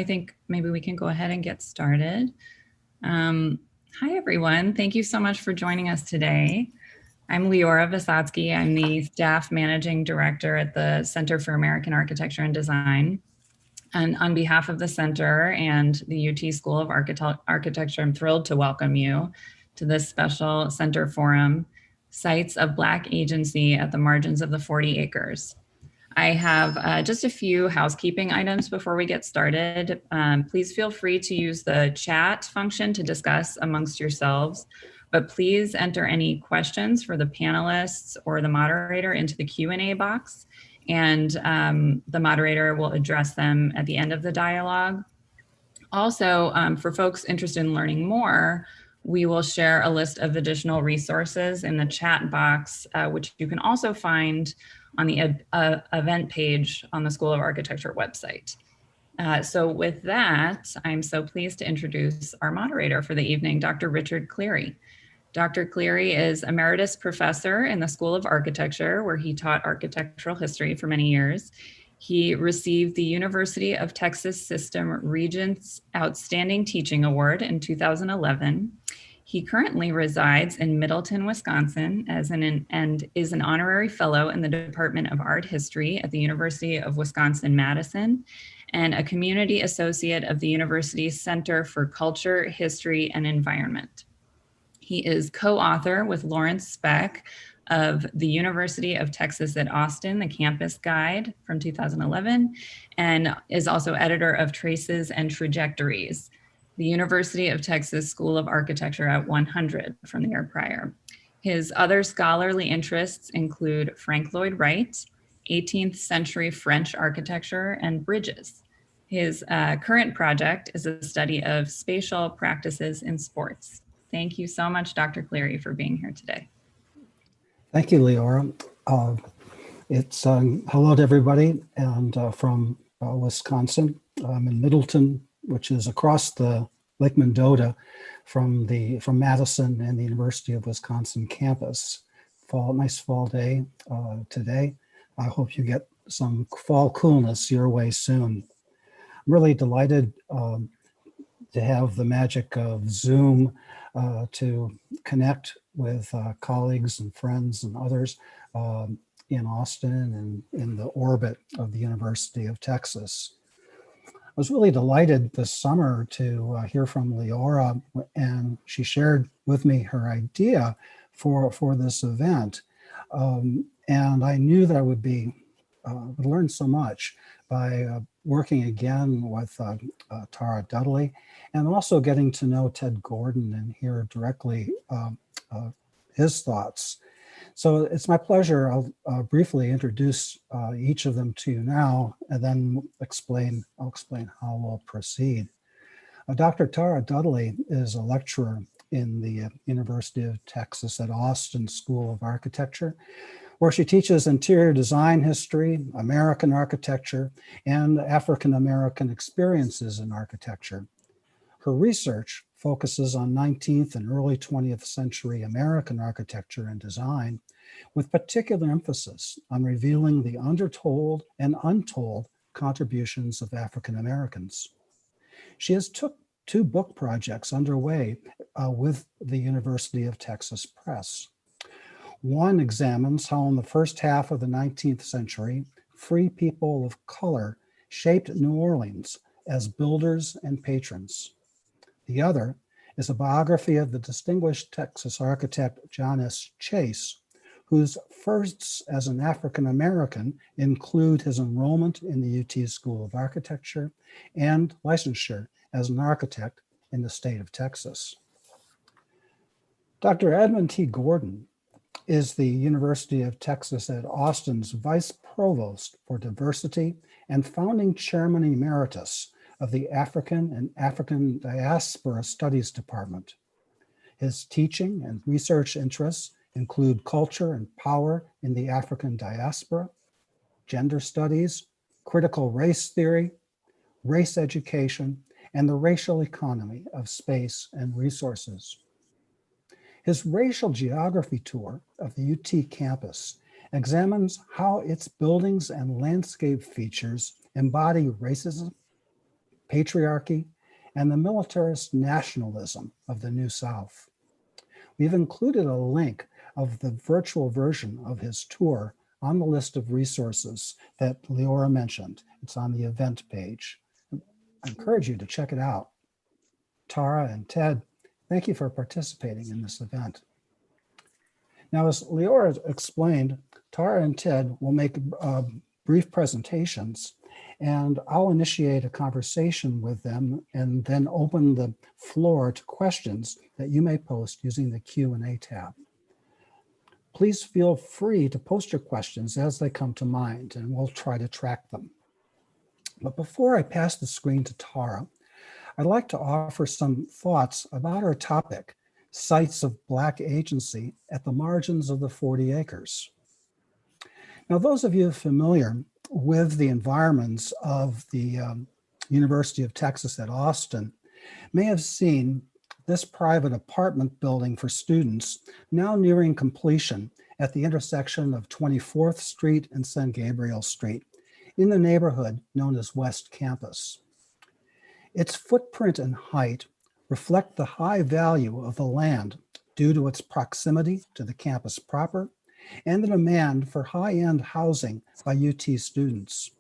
I think maybe we can go ahead and get started. Hi, everyone. Thank you so much for joining us today. I'm Leora Visotsky. I'm the Staff Managing Director at the Center for American Architecture and Design. And on behalf of the Center and the UT School of Architecture, I'm thrilled to welcome you to this special Center Forum, Sites of Black Agency at the Margins of the 40 Acres. I have just a few housekeeping items before we get started. Please feel free to use the chat function to discuss amongst yourselves, but please enter any questions for the panelists or the moderator into the Q&A box, and the moderator will address them at the end of the dialogue. Also, for folks interested in learning more, we will share a list of additional resources in the chat box, which you can also find on the event page on the School of Architecture website. So with that, I'm so pleased to introduce our moderator for the evening, Dr. Richard Cleary. Dr. Cleary is Emeritus Professor in the School of Architecture, where he taught architectural history for many years. He received the University of Texas System Regents Outstanding Teaching Award in 2011. He currently resides in Middleton, Wisconsin, and is an honorary fellow in the Department of Art History at the University of Wisconsin-Madison, and a community associate of the university's Center for Culture, History, and Environment. He is co-author with Lawrence Speck of the University of Texas at Austin, the Campus Guide from 2011, and is also editor of Traces and Trajectories, the University of Texas School of Architecture at 100 from the year prior. His other scholarly interests include Frank Lloyd Wright, 18th century French architecture, and bridges. His current project is a study of spatial practices in sports. Thank you so much, Dr. Cleary, for being here today. Thank you, Leora. It's hello to everybody, and from Wisconsin. I'm in Middleton, which is across the Lake Mendota from Madison and the University of Wisconsin campus. Nice fall day today. I hope you get some fall coolness your way soon. I'm really delighted to have the magic of Zoom to connect with colleagues and friends and others in Austin and in the orbit of the University of Texas. I was really delighted this summer to hear from Leora, and she shared with me her idea for this event. And I knew that I would learn so much by working again with Tara Dudley, and also getting to know Ted Gordon and hear directly his thoughts. So it's my pleasure. I'll briefly introduce each of them to you now, and then I'll explain how we'll proceed. Dr. Tara Dudley is a lecturer in the University of Texas at Austin School of Architecture, where she teaches interior design history, American architecture, and African-American experiences in architecture. Her research focuses on 19th and early 20th century American architecture and design, with particular emphasis on revealing the undertold and untold contributions of African Americans. She has two book projects underway with the University of Texas Press. One examines how in the first half of the 19th century, free people of color shaped New Orleans as builders and patrons. The other is a biography of the distinguished Texas architect John S. Chase, whose firsts as an African-American include his enrollment in the UT School of Architecture and licensure as an architect in the state of Texas. Dr. Edmund T. Gordon is the University of Texas at Austin's Vice Provost for Diversity and founding Chairman Emeritus of the African and African Diaspora Studies Department. His teaching and research interests include culture and power in the African diaspora, gender studies, critical race theory, race education, and the racial economy of space and resources. His racial geography tour of the UT campus examines how its buildings and landscape features embody racism, patriarchy, and the militarist nationalism of the New South. We've included a link of the virtual version of his tour on the list of resources that Leora mentioned. It's on the event page. I encourage you to check it out. Tara and Ted, thank you for participating in this event. Now, as Leora explained, Tara and Ted will make brief presentations, and I'll initiate a conversation with them and then open the floor to questions that you may post using the Q&A tab. Please feel free to post your questions as they come to mind, and we'll try to track them. But before I pass the screen to Tara, I'd like to offer some thoughts about our topic, sites of Black agency at the margins of the 40 acres. Now, those of you familiar with the environments of the University of Texas at Austin may have seen this private apartment building for students now nearing completion at the intersection of 24th Street and San Gabriel Street in the neighborhood known as West Campus. Its footprint and height reflect the high value of the land due to its proximity to the campus proper and the demand for high-end housing by UT students.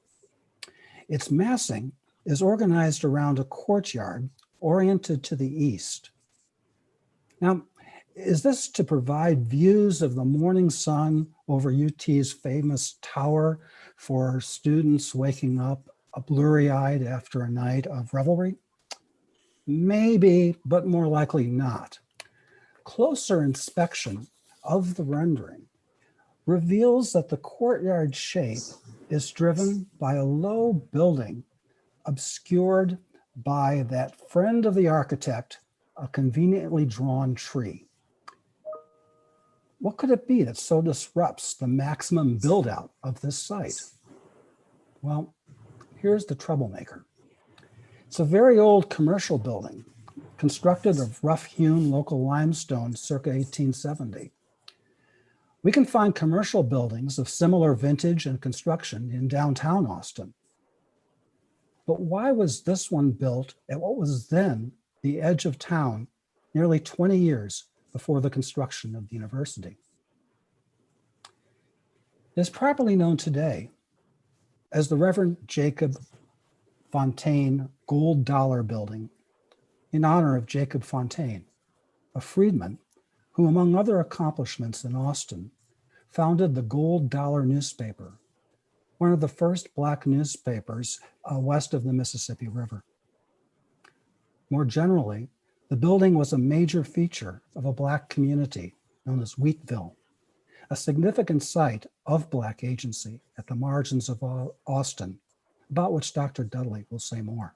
Its massing is organized around a courtyard oriented to the east. Now, is this to provide views of the morning sun over UT's famous tower for students waking up blurry-eyed after a night of revelry? Maybe, but more likely not. Closer inspection of the rendering reveals that the courtyard shape is driven by a low building obscured by that friend of the architect, a conveniently drawn tree. What could it be that so disrupts the maximum build out of this site? Well, here's the troublemaker. It's a very old commercial building constructed of rough-hewn local limestone circa 1870. We can find commercial buildings of similar vintage and construction in downtown Austin. But why was this one built at what was then the edge of town nearly 20 years before the construction of the university? It is properly known today as the Reverend Jacob Fontaine Gold Dollar Building in honor of Jacob Fontaine, a freedman who, among other accomplishments in Austin, founded the Gold Dollar newspaper, one of the first Black newspapers west of the Mississippi River. More generally, the building was a major feature of a Black community known as Wheatville, a significant site of Black agency at the margins of Austin, about which Dr. Dudley will say more.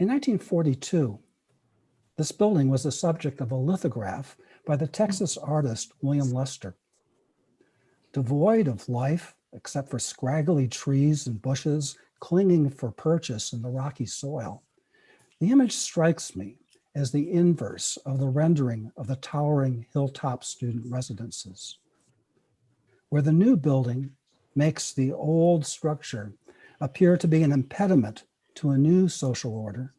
In 1942, this building was the subject of a lithograph by the Texas artist William Lester. Devoid of life, except for scraggly trees and bushes clinging for purchase in the rocky soil, the image strikes me as the inverse of the rendering of the towering hilltop student residences, where the new building makes the old structure appear to be an impediment to a new social order.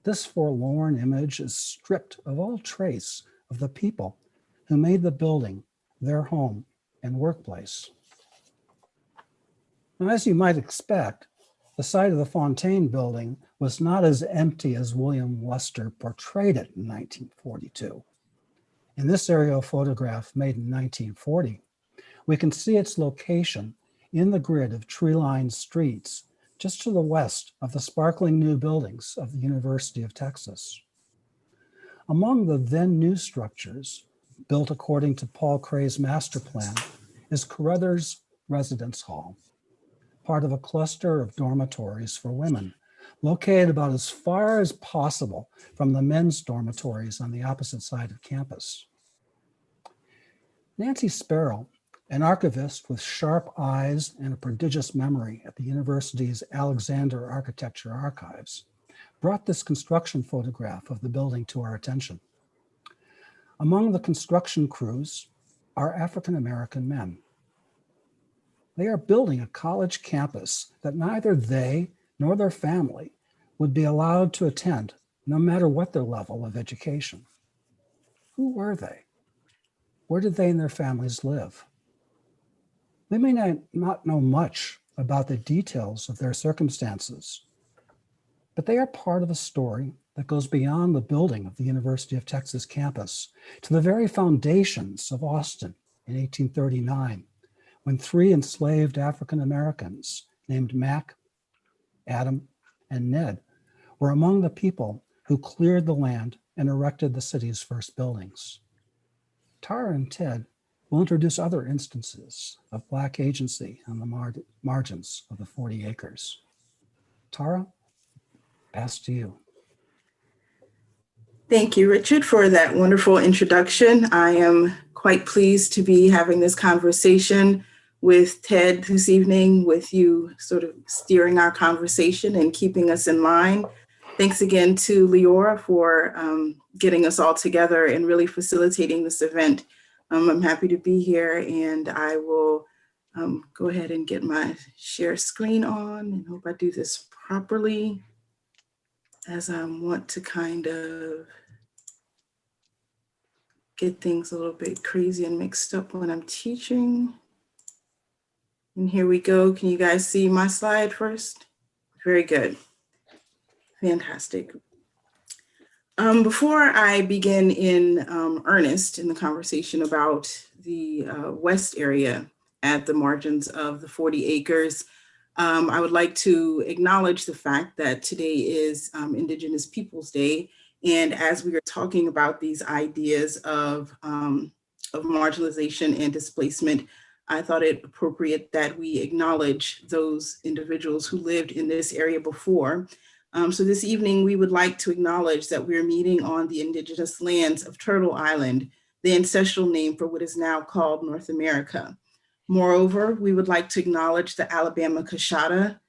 This forlorn image is stripped of all trace of the people who made the building their home and workplace. Now, as you might expect, the site of the Fontaine building was not as empty as William Lester portrayed it in 1942. In this aerial photograph made in 1940, we can see its location in the grid of tree-lined streets just to the west of the sparkling new buildings of the University of Texas. Among the then new structures, built according to Paul Cray's master plan, is Carruthers Residence Hall, part of a cluster of dormitories for women, located about as far as possible from the men's dormitories on the opposite side of campus. Nancy Sparrow, an archivist with sharp eyes and a prodigious memory at the university's Alexander Architecture Archives, brought this construction photograph of the building to our attention. Among the construction crews are African-American men. They are building a college campus that neither they nor their family would be allowed to attend, no matter what their level of education. Who were they? Where did they and their families live? We may not know much about the details of their circumstances, but they are part of a story that goes beyond the building of the University of Texas campus to the very foundations of Austin in 1839, when 3 enslaved African Americans named Mac, Adam, and Ned were among the people who cleared the land and erected the city's first buildings. Tara and Ted will introduce other instances of Black agency on the margins of the 40 acres. Tara, pass to you. Thank you, Richard, for that wonderful introduction. I am quite pleased to be having this conversation with Ted this evening, with you sort of steering our conversation and keeping us in line. Thanks again to Leora for getting us all together and really facilitating this event. I'm happy to be here, and I will go ahead and get my share screen on and hope I do this properly, as I want to kind of get things a little bit crazy and mixed up when I'm teaching. And here we go. Can you guys see my slide first? Very good. Fantastic. Before I begin in earnest in the conversation about the West area at the margins of the 40 acres, I would like to acknowledge the fact that today is Indigenous Peoples Day. And as we are talking about these ideas of marginalization and displacement, I thought it appropriate that we acknowledge those individuals who lived in this area before. So this evening, we would like to acknowledge that we're meeting on the indigenous lands of Turtle Island, the ancestral name for what is now called North America. Moreover, we would like to acknowledge the Alabama Coshada,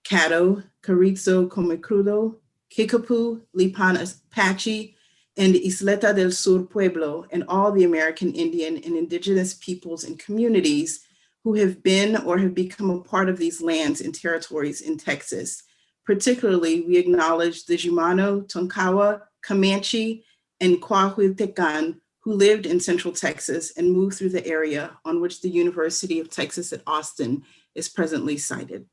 Caddo, Carrizo, Comecrudo, Kickapoo, Lipan Apache, and Isleta del Sur Pueblo, and all the American Indian and indigenous peoples and communities who have been or have become a part of these lands and territories in Texas. Particularly, we acknowledge the Jumano, Tonkawa, Comanche, and Coahuiltecan, who lived in Central Texas and moved through the area on which the University of Texas at Austin is presently sited.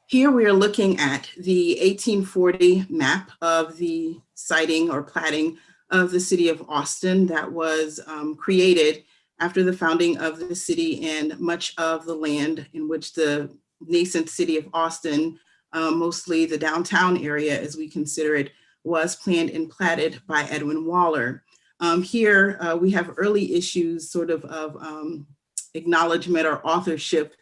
Here we are looking at the 1840 map of the siting or platting of the city of Austin that was created after the founding of the city, and much of the land in which the nascent city of Austin, mostly the downtown area as we consider it, was planned and platted by Edwin Waller. Here we have early issues sort of acknowledgement or authorship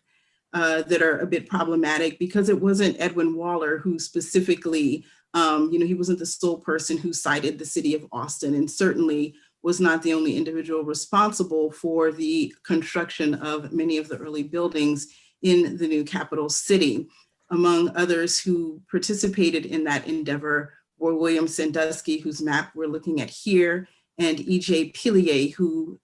that are a bit problematic, because it wasn't Edwin Waller who specifically, he wasn't the sole person who cited the city of Austin, and certainly was not the only individual responsible for the construction of many of the early buildings in the new capital city. Among others who participated in that endeavor were William Sandusky, whose map we're looking at here, and E.J. Pillier, who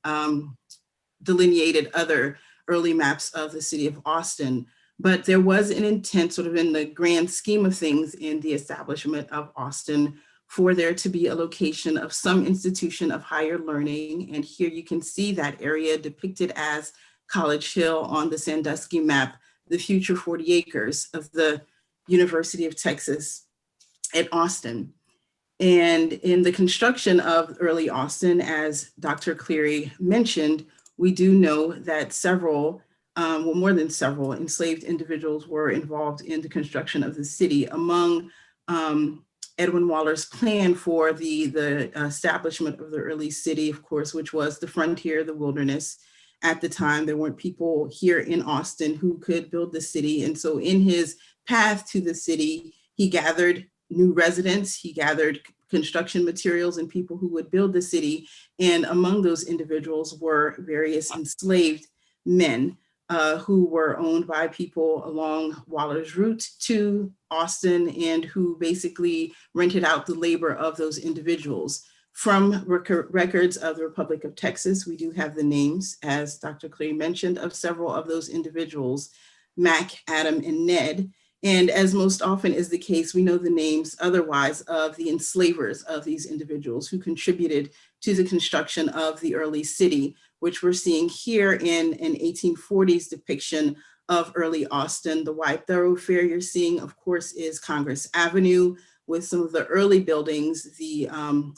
delineated other early maps of the city of Austin. But there was an intent, sort of in the grand scheme of things, in the establishment of Austin for there to be a location of some institution of higher learning. And here you can see that area depicted as College Hill on the Sandusky map, the future 40 acres of the University of Texas at Austin. And in the construction of early Austin, as Dr. Cleary mentioned, we do know that several, more than several enslaved individuals were involved in the construction of the city. Among Edwin Waller's plan for the establishment of the early city, of course, which was the frontier, the wilderness. At the time, there weren't people here in Austin who could build the city. And so in his path to the city, he gathered new residents, he gathered construction materials and people who would build the city. And among those individuals were various enslaved men who were owned by people along Waller's route to Austin, and who basically rented out the labor of those individuals. From records of the Republic of Texas, we do have the names, as Dr. Clary mentioned, of several of those individuals, Mac, Adam, and Ned. And as most often is the case, we know the names otherwise of the enslavers of these individuals who contributed to the construction of the early city, which we're seeing here in an 1840s depiction of early Austin. The wide thoroughfare you're seeing, of course, is Congress Avenue, with some of the early buildings, the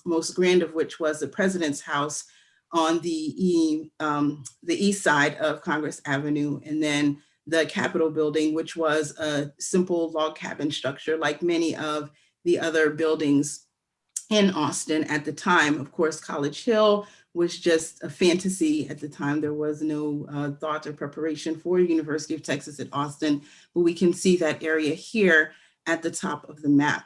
most grand of which was the President's House on the east side of Congress Avenue, and then the Capitol building, which was a simple log cabin structure like many of the other buildings in Austin at the time. Of course, College Hill was just a fantasy at the time. There was no thought or preparation for University of Texas at Austin, but we can see that area here at the top of the map.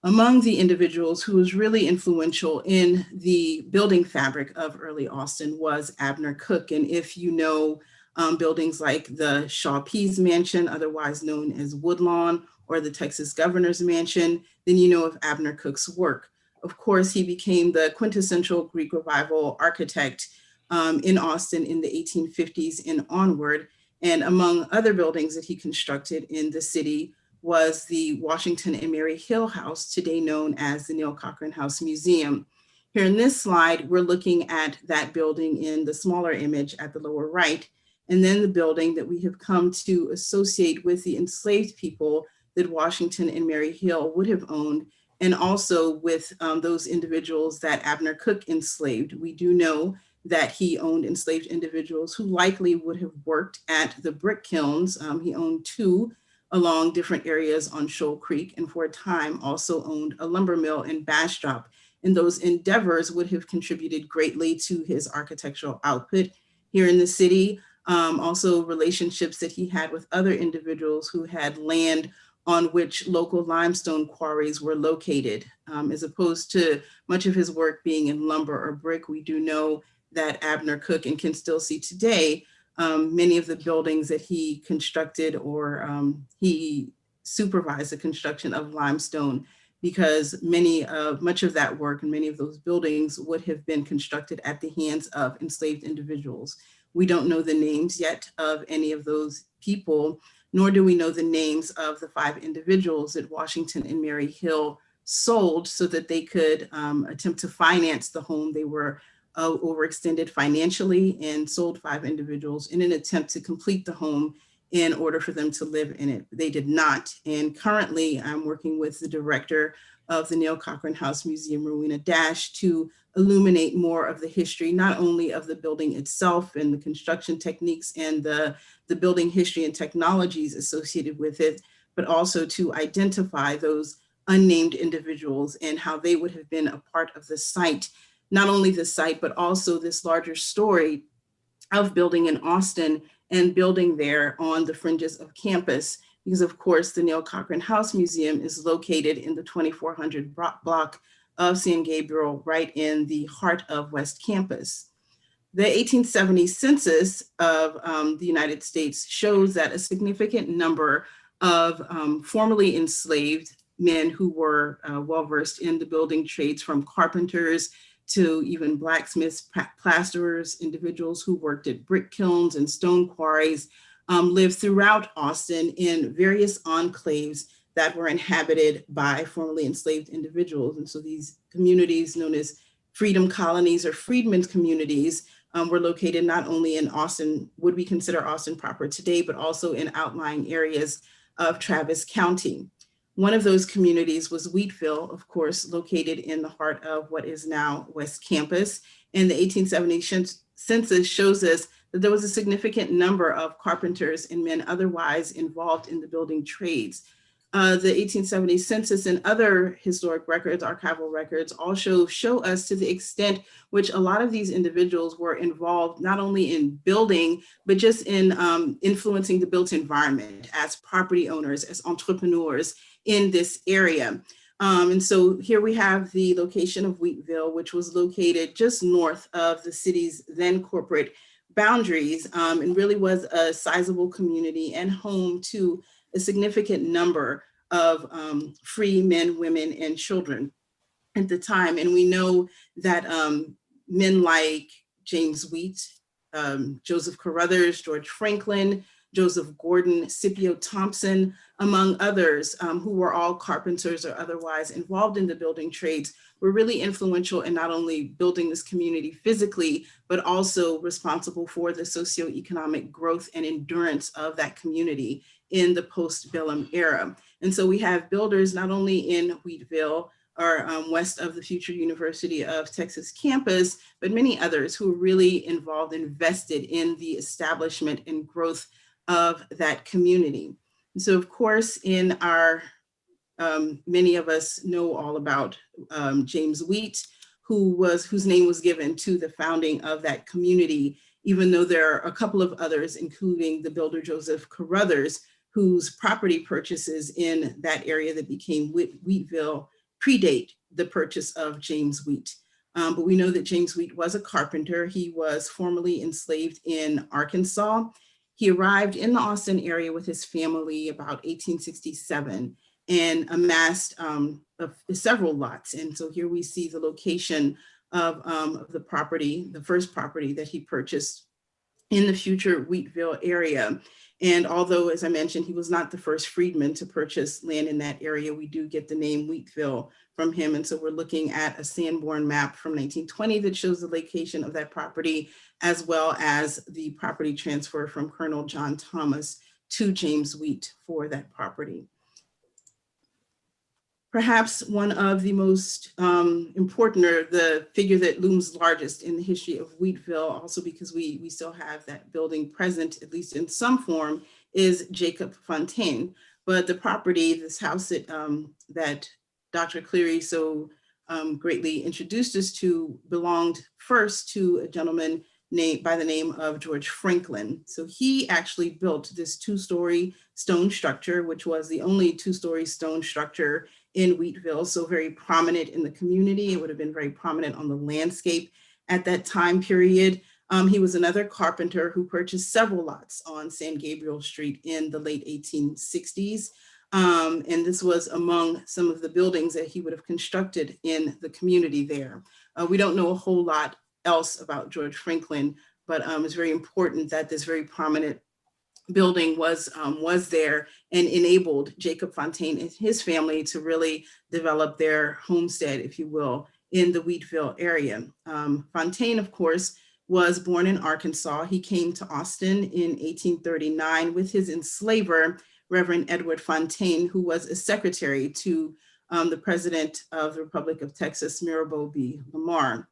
Among the individuals who was really influential in the building fabric of early Austin was Abner Cook. And if you know buildings like the Shaw Pease Mansion, otherwise known as Woodlawn, or the Texas Governor's Mansion, then you know of Abner Cook's work. Of course, he became the quintessential Greek Revival architect in Austin in the 1850s and onward. And among other buildings that he constructed in the city was the Washington and Mary Hill House, today known as the Neil Cochran House Museum. Here in this slide, we're looking at that building in the smaller image at the lower right, and then the building that we have come to associate with the enslaved people that Washington and Mary Hill would have owned, and also with those individuals that Abner Cook enslaved. We do know that he owned enslaved individuals who likely would have worked at the brick kilns. He owned two along different areas on Shoal Creek, and for a time also owned a lumber mill in Bastrop. And those endeavors would have contributed greatly to his architectural output here in the city. Also relationships that he had with other individuals who had land on which local limestone quarries were located. As opposed to much of his work being in lumber or brick, we do know that Abner Cook, and can still see today, many of the buildings that he constructed, or he supervised the construction of limestone, because much of that work and many of those buildings would have been constructed at the hands of enslaved individuals. We don't know the names yet of any of those people, nor do we know the names of the 5 individuals that Washington and Mary Hill sold so that they could attempt to finance the home. They were overextended financially and sold 5 individuals in an attempt to complete the home in order for them to live in it. They did not. And currently I'm working with the director of the Neil Cochran House Museum, Rowena Dash, to illuminate more of the history, not only of the building itself and the construction techniques and the building history and technologies associated with it, but also to identify those unnamed individuals and how they would have been a part of the site, not only the site, but also this larger story of building in Austin and building there on the fringes of campus. Because of course, the Neil Cochran House Museum is located in the 2400 block of San Gabriel, right in the heart of West Campus. The 1870 census of the United States shows that a significant number of formerly enslaved men who were well-versed in the building trades, from carpenters to even blacksmiths, plasterers, individuals who worked at brick kilns and stone quarries, lived throughout Austin in various enclaves that were inhabited by formerly enslaved individuals. And so these communities, known as freedom colonies or freedmen's communities, were located not only in Austin, would we consider Austin proper today, but also in outlying areas of Travis County. One of those communities was Wheatville, of course, located in the heart of what is now West Campus. And the 1870 census shows us that there was a significant number of carpenters and men otherwise involved in the building trades. The 1870 census and other historic records, archival records, also show us to the extent which a lot of these individuals were involved, not only in building, but just in influencing the built environment as property owners, as entrepreneurs in this area. And so here we have the location of Wheatville, which was located just north of the city's then corporate boundaries, and really was a sizable community and home to a significant number of free men, women, and children. at the time. And we know that men like James Wheat, Joseph Carruthers, George Franklin, Joseph Gordon, Scipio Thompson, among others, who were all carpenters or otherwise involved in the building trades, were really influential in not only building this community physically, but also responsible for the socioeconomic growth and endurance of that community in the post-bellum era. And so we have builders not only in Wheatville or west of the future University of Texas campus, but many others who are really involved, invested in the establishment and growth of that community. And so of course, in our, many of us know all about James Wheat, whose name was given to the founding of that community, even though there are a couple of others, including the builder Joseph Carruthers, whose property purchases in that area that became Wheatville predate the purchase of James Wheat. But we know that James Wheat was a carpenter. He was formerly enslaved in Arkansas. He arrived in the Austin area with his family about 1867 and amassed several lots. And so here we see the location of the property, the first property that he purchased in the future Wheatville area. And although, as I mentioned, he was not the first freedman to purchase land in that area, we do get the name Wheatville from him. And so we're looking at a Sanborn map from 1920 that shows the location of that property, as well as the property transfer from Colonel John Thomas to James Wheat for that property. Perhaps one of the most important, or the figure that looms largest in the history of Wheatville, also because we still have that building present, at least in some form, is Jacob Fontaine. But the property, this house that Dr. Cleary so greatly introduced us to, belonged first to a gentleman named by the name of George Franklin. So he actually built this two-story stone structure, which was the only two-story stone structure in Wheatville, so very prominent in the community. It would have been very prominent on the landscape at that time period. He was another carpenter who purchased several lots on San Gabriel Street in the late 1860s. And this was among some of the buildings that he would have constructed in the community there. We don't know a whole lot else about George Franklin, but it's very important that this very prominent building was there and enabled Jacob Fontaine and his family to really develop their homestead, if you will, in the Wheatville area. Fontaine, of course, was born in Arkansas. He came to Austin in 1839 with his enslaver, Reverend Edward Fontaine, who was a secretary to the president of the Republic of Texas, Mirabeau B. Lamar.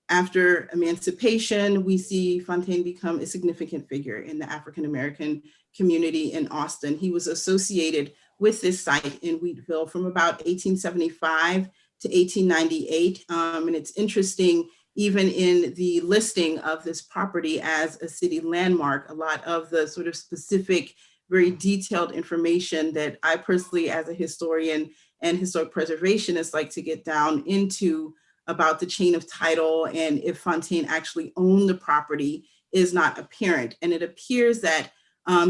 After emancipation, we see Fontaine become a significant figure in the African-American community in Austin. He was associated with this site in Wheatville from about 1875 to 1898. And it's interesting, even in the listing of this property as a city landmark, a lot of the sort of specific, very detailed information that I personally, as a historian and historic preservationist, like to get down into about the chain of title and if Fontaine actually owned the property is not apparent. And it appears that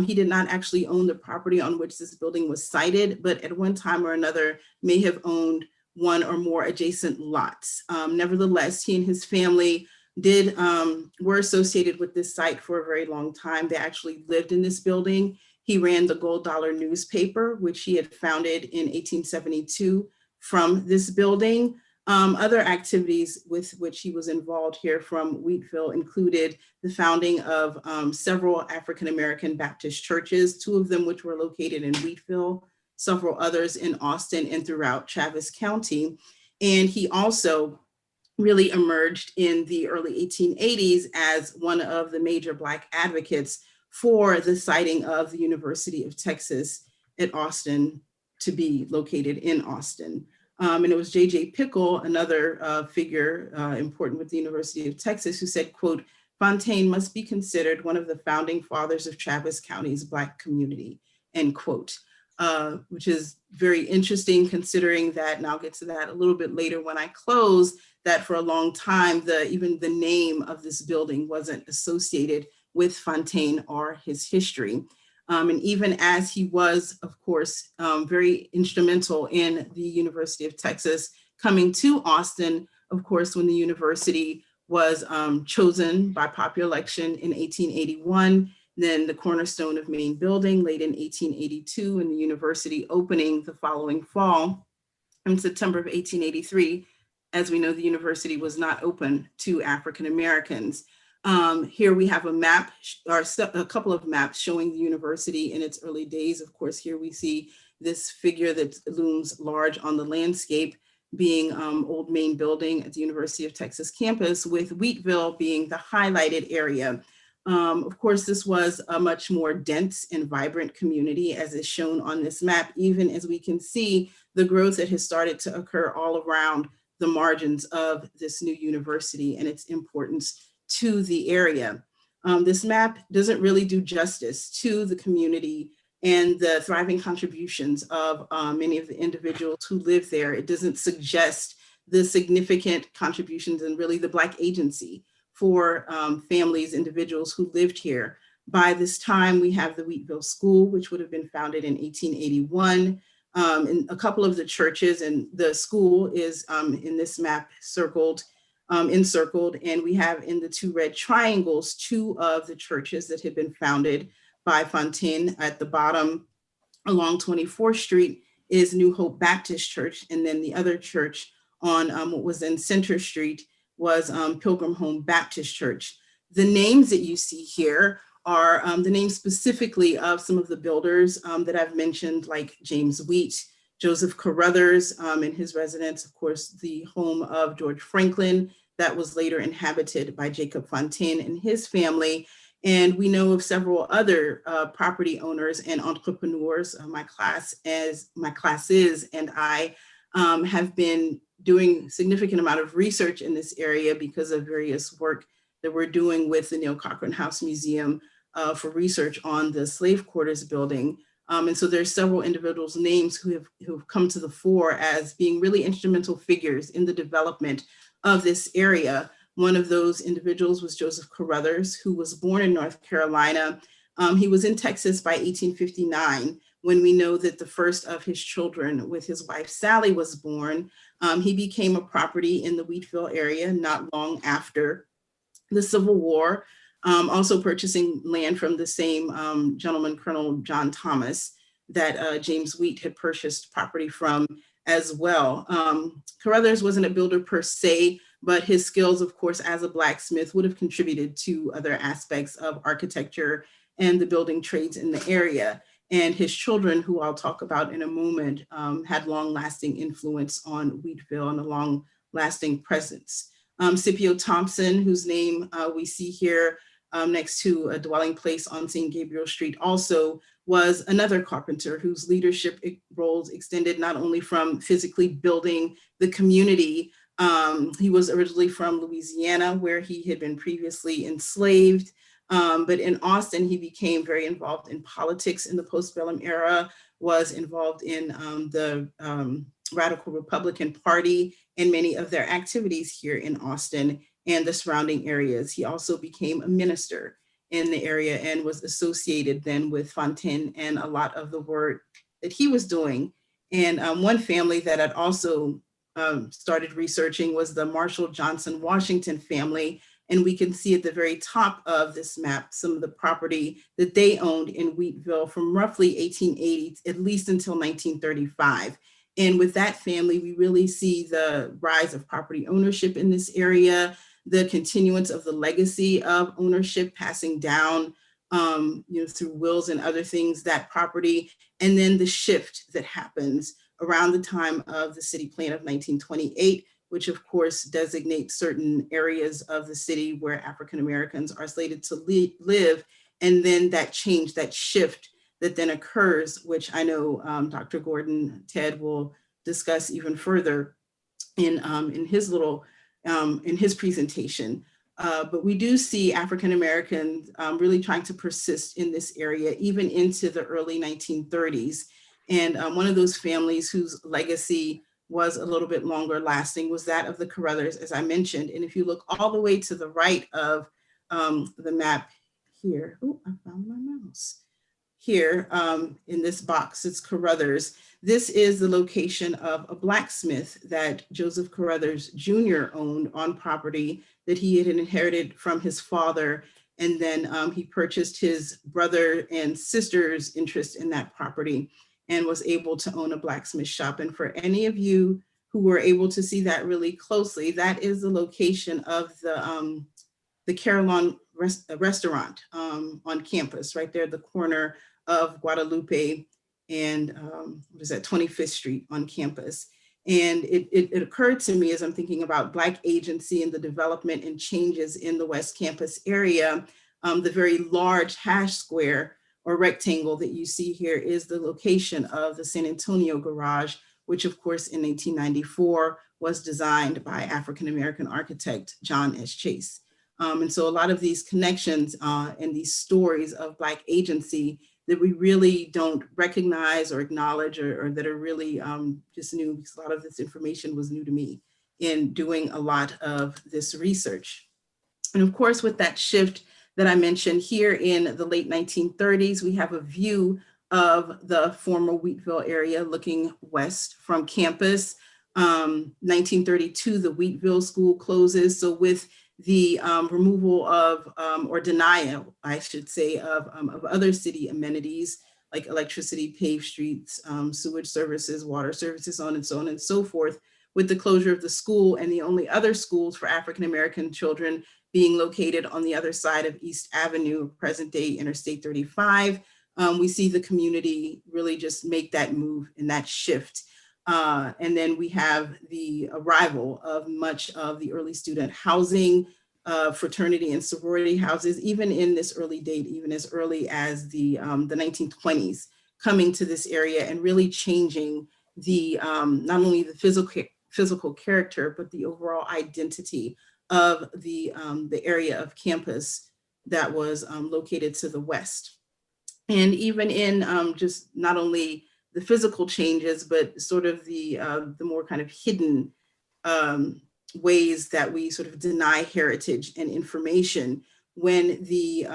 he did not actually own the property on which this building was sited, but at one time or another may have owned one or more adjacent lots. Nevertheless, he and his family were associated with this site for a very long time. They actually lived in this building. He ran the Gold Dollar newspaper, which he had founded in 1872 from this building. Other activities with which he was involved here from Wheatville included the founding of several African-American Baptist churches, two of them which were located in Wheatville, several others in Austin and throughout Travis County. And he also really emerged in the early 1880s as one of the major Black advocates for the siting of the University of Texas at Austin to be located in Austin. And it was J.J. Pickle, another figure important with the University of Texas, who said, quote, "Fontaine must be considered one of the founding fathers of Travis County's Black community," end quote, which is very interesting considering that, and I'll get to that a little bit later when I close, that for a long time, even the name of this building wasn't associated with Fontaine or his history. And even as he was, of course, very instrumental in the University of Texas coming to Austin, of course, when the university was chosen by popular election in 1881, then the cornerstone of main building laid in 1882, and the university opening the following fall. In September of 1883, as we know, the university was not open to African Americans. Here we have a map, or a couple of maps showing the university in its early days. Of course, here we see this figure that looms large on the landscape being Old Main Building at the University of Texas campus, with Wheatville being the highlighted area. Of course, this was a much more dense and vibrant community, as is shown on this map, even as we can see the growth that has started to occur all around the margins of this new university and its importance to the area. This map doesn't really do justice to the community and the thriving contributions of many of the individuals who live there. It doesn't suggest the significant contributions and really the Black agency for families, individuals who lived here. By this time, we have the Wheatville School, which would have been founded in 1881. And a couple of the churches, and the school is in this map encircled, and we have in the two red triangles, two of the churches that had been founded by Fontaine. At the bottom along 24th Street is New Hope Baptist Church, and then the other church on what was in Center Street was Pilgrim Home Baptist Church. The names that you see here are the names specifically of some of the builders that I've mentioned, like James Wheat, Joseph Carruthers and his residence, of course, the home of George Franklin that was later inhabited by Jacob Fontaine and his family. And we know of several other property owners and entrepreneurs. My classes and I have been doing significant amount of research in this area because of various work that we're doing with the Neil Cochran House Museum for research on the slave quarters building. And so there's several individuals' names who've come to the fore as being really instrumental figures in the development of this area. One of those individuals was Joseph Carruthers, who was born in North Carolina. He was in Texas by 1859, when we know that the first of his children with his wife, Sally, was born. He became a property in the Wheatville area not long after the Civil War, also purchasing land from the same gentleman, Colonel John Thomas, that James Wheat had purchased property from as well. Carruthers wasn't a builder per se, but his skills, of course, as a blacksmith would have contributed to other aspects of architecture and the building trades in the area. And his children, who I'll talk about in a moment, had long-lasting influence on Wheatville and a long-lasting presence. Scipio Thompson, whose name we see here next to a dwelling place on St. Gabriel Street, also was another carpenter whose leadership roles extended not only from physically building the community. He was originally from Louisiana, where he had been previously enslaved. But in Austin, he became very involved in politics in the postbellum era, was involved in the Radical Republican Party and many of their activities here in Austin and the surrounding areas. He also became a minister in the area and was associated then with Fontaine and a lot of the work that he was doing. And one family that I'd also started researching was the Marshall Johnson Washington family. And we can see at the very top of this map some of the property that they owned in Wheatville from roughly 1880, at least until 1935. And with that family, we really see the rise of property ownership in this area, the continuance of the legacy of ownership passing down through wills and other things, that property, and then the shift that happens around the time of the city plan of 1928, which of course designates certain areas of the city where African Americans are slated to live. And then that change, that shift that then occurs, which I know Dr. Gordon Ted will discuss even further in his presentation. But we do see African Americans really trying to persist in this area even into the early 1930s. And one of those families whose legacy was a little bit longer lasting was that of the Carruthers, as I mentioned. And if you look all the way to the right of the map here, oh, I found my mouse. here in this box, it's Carruthers. This is the location of a blacksmith that Joseph Carruthers Jr. owned on property that he had inherited from his father. And then he purchased his brother and sister's interest in that property and was able to own a blacksmith shop. And for any of you who were able to see that really closely, that is the location of the Carillon restaurant on campus, right there at the corner of Guadalupe and what is that, 25th Street on campus. And it occurred to me as I'm thinking about Black agency and the development and changes in the West Campus area, the very large hash square or rectangle that you see here is the location of the San Antonio garage, which of course in 1894 was designed by African-American architect John S. Chase. And so a lot of these connections and these stories of Black agency that we really don't recognize or acknowledge or that are really just new, because a lot of this information was new to me in doing a lot of this research. And of course, with that shift that I mentioned here in the late 1930s, we have a view of the former Wheatville area looking west from campus. 1932, the Wheatville school closes. So with the removal of, or denial, I should say, of other city amenities like electricity, paved streets, sewage services, water services, on and so forth, with the closure of the school and the only other schools for African-American children being located on the other side of East Avenue, present-day Interstate 35, we see the community really just make that move and that shift. And then we have the arrival of much of the early student housing, fraternity and sorority houses, even in this early date, even as early as the 1920s, coming to this area and really changing the not only the physical character, but the overall identity of the area of campus that was located to the west. And even in just not only the physical changes, but sort of the more kind of hidden ways that we sort of deny heritage and information. When the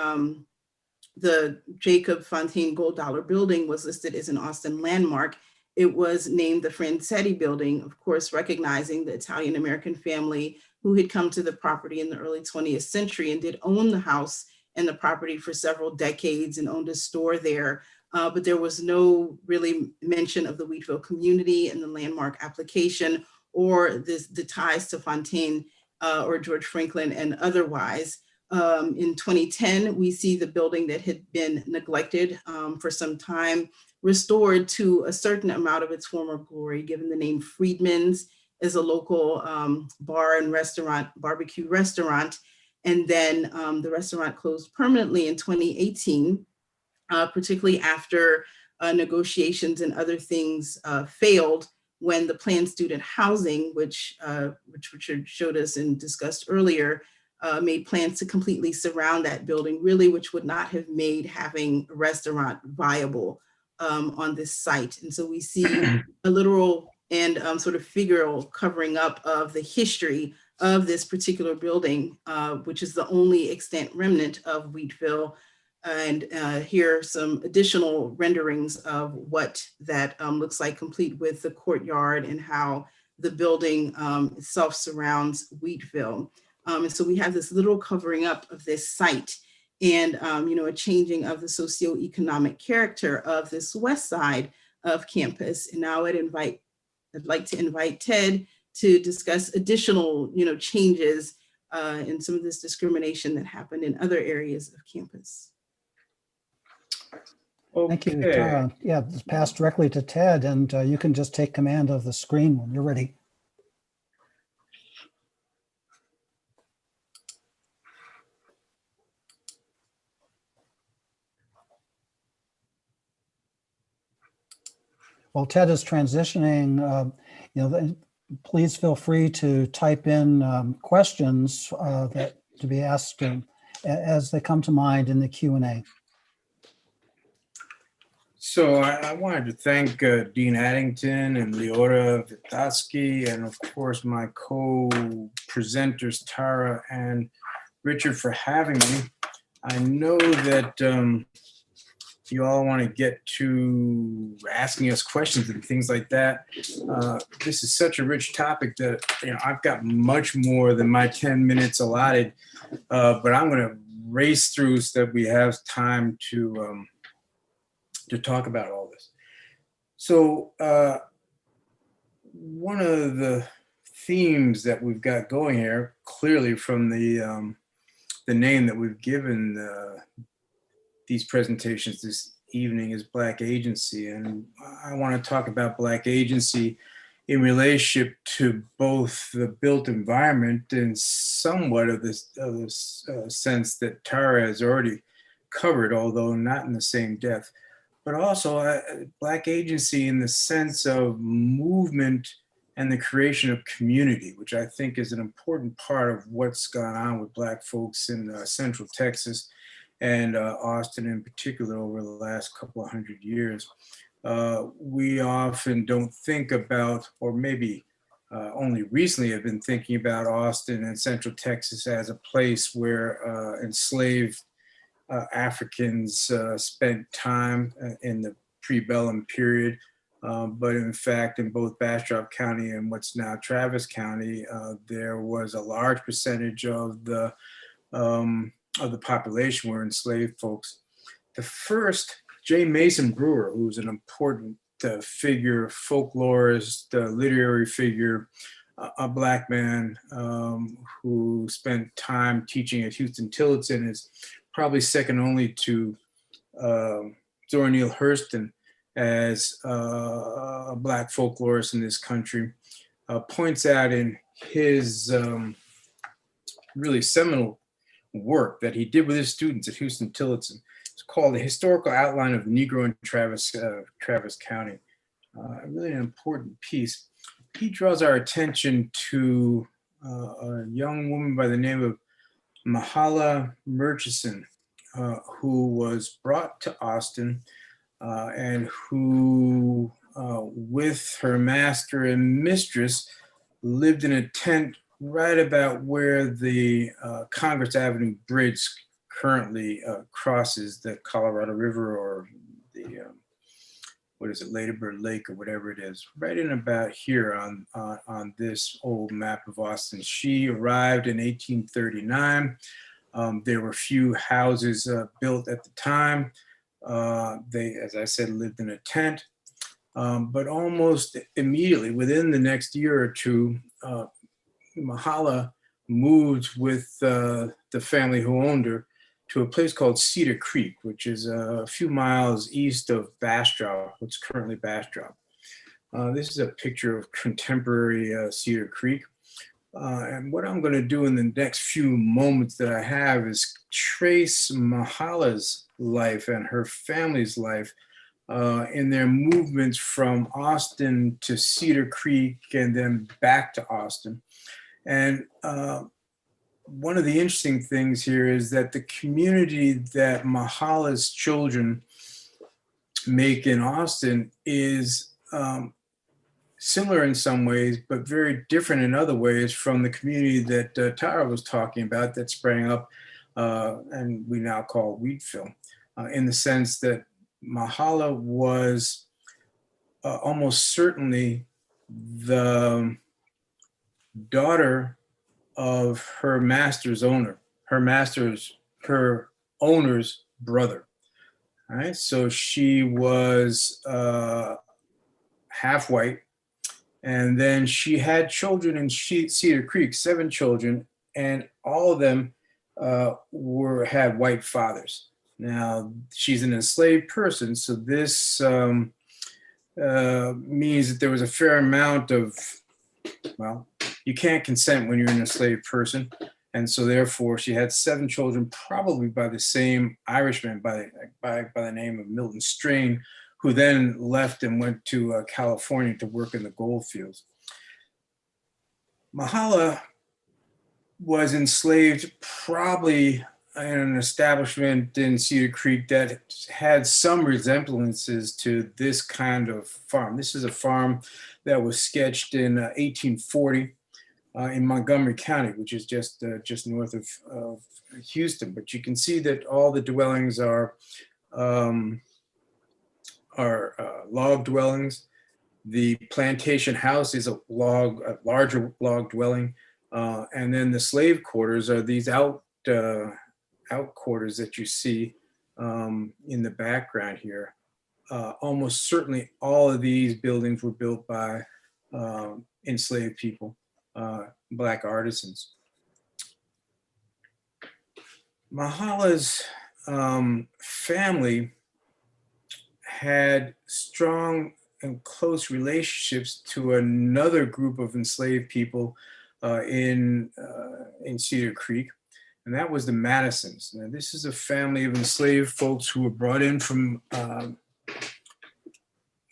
Jacob Fontaine Gold Dollar building was listed as an Austin landmark, it was named the Francetti building, of course, recognizing the Italian-American family who had come to the property in the early 20th century and did own the house and the property for several decades and owned a store there. But there was no really mention of the Wheatville community in the landmark application or the ties to Fontaine or George Franklin and otherwise. In 2010, we see the building that had been neglected for some time restored to a certain amount of its former glory, given the name Freedman's as a local bar and restaurant, barbecue restaurant. And then the restaurant closed permanently in 2018, particularly after negotiations and other things failed when the planned student housing, which Richard showed us and discussed earlier, made plans to completely surround that building, really, which would not have made having a restaurant viable on this site. And so we see a literal and sort of figural covering up of the history of this particular building, which is the only extant remnant of Wheatville. And here are some additional renderings of what that looks like, complete with the courtyard and how the building itself surrounds Wheatville. And so we have this literal covering up of this site and a changing of the socioeconomic character of this west side of campus. And now I'd like to invite Ted to discuss additional changes in some of this discrimination that happened in other areas of campus. Okay. Thank you, Tara. Yeah, this passed directly to Ted, and you can just take command of the screen when you're ready. While Ted is transitioning, please feel free to type in questions that to be asked as they come to mind in the Q&A. So I wanted to thank Dean Addington and Leora Vitatsky, and of course my co-presenters Tara and Richard for having me. I know that you all want to get to asking us questions and things like that. This is such a rich topic that I've got much more than my 10 minutes allotted, but I'm going to race through so that we have time to talk about all this. So one of the themes that we've got going here, clearly from the name that we've given these presentations this evening, is Black agency. And I want to talk about Black agency in relationship to both the built environment and somewhat of this sense that Tara has already covered, although not in the same depth, but also Black agency in the sense of movement and the creation of community, which I think is an important part of what's gone on with Black folks in Central Texas and Austin in particular over the last couple of 100 years. We often don't think about, or maybe only recently have been thinking about Austin and Central Texas as a place where enslaved Africans spent time in the pre-bellum period. But in fact, in both Bastrop County and what's now Travis County, there was a large percentage of the population were enslaved folks. The first, J. Mason Brewer, who's an important figure, folklorist, literary figure, a Black man who spent time teaching at Houston Tillotson, is probably second only to Zora Neale Hurston as a Black folklorist in this country, points out in his really seminal work that he did with his students at Houston Tillotson. It's called The Historical Outline of the Negro in Travis County. Really an important piece. He draws our attention to a young woman by the name of Mahala Murchison, who was brought to Austin and who, with her master and mistress, lived in a tent right about where the Congress Avenue Bridge currently crosses the Colorado River, or the, Ladybird Lake or whatever it is, right in about here on this old map of Austin. She arrived in 1839. There were few houses built at the time. They, as I said, lived in a tent. But almost immediately, within the next year or two, Mahala moved with the family who owned her to a place called Cedar Creek, which is a few miles east of Bastrop, what's currently Bastrop. This is a picture of contemporary Cedar Creek. And what I'm going to do in the next few moments that I have is trace Mahala's life and her family's life in their movements from Austin to Cedar Creek and then back to Austin. And one of the interesting things here is that the community that Mahala's children make in Austin is similar in some ways, but very different in other ways from the community that Tara was talking about that sprang up and we now call Wheatville, in the sense that Mahala was almost certainly the daughter of her master's owner, her owner's brother. All right, so she was half white, and then she had children in Cedar Creek, 7 children, and all of them had white fathers. Now, she's an enslaved person, so this means that there was a fair amount of, well, you can't consent when you're an enslaved person. And so therefore she had 7 children, probably by the same Irishman by the name of Milton Strain, who then left and went to California to work in the gold fields. Mahala was enslaved probably in an establishment in Cedar Creek that had some resemblances to this kind of farm. This is a farm that was sketched in 1840 in Montgomery County, which is just north of Houston. But you can see that all the dwellings are are log dwellings. The plantation house is a larger log dwelling. And then the slave quarters are these out quarters that you see in the background here. Almost certainly all of these buildings were built by enslaved people, Black artisans. Mahala's family had strong and close relationships to another group of enslaved people in Cedar Creek, and that was the Madisons. Now, this is a family of enslaved folks who were brought in from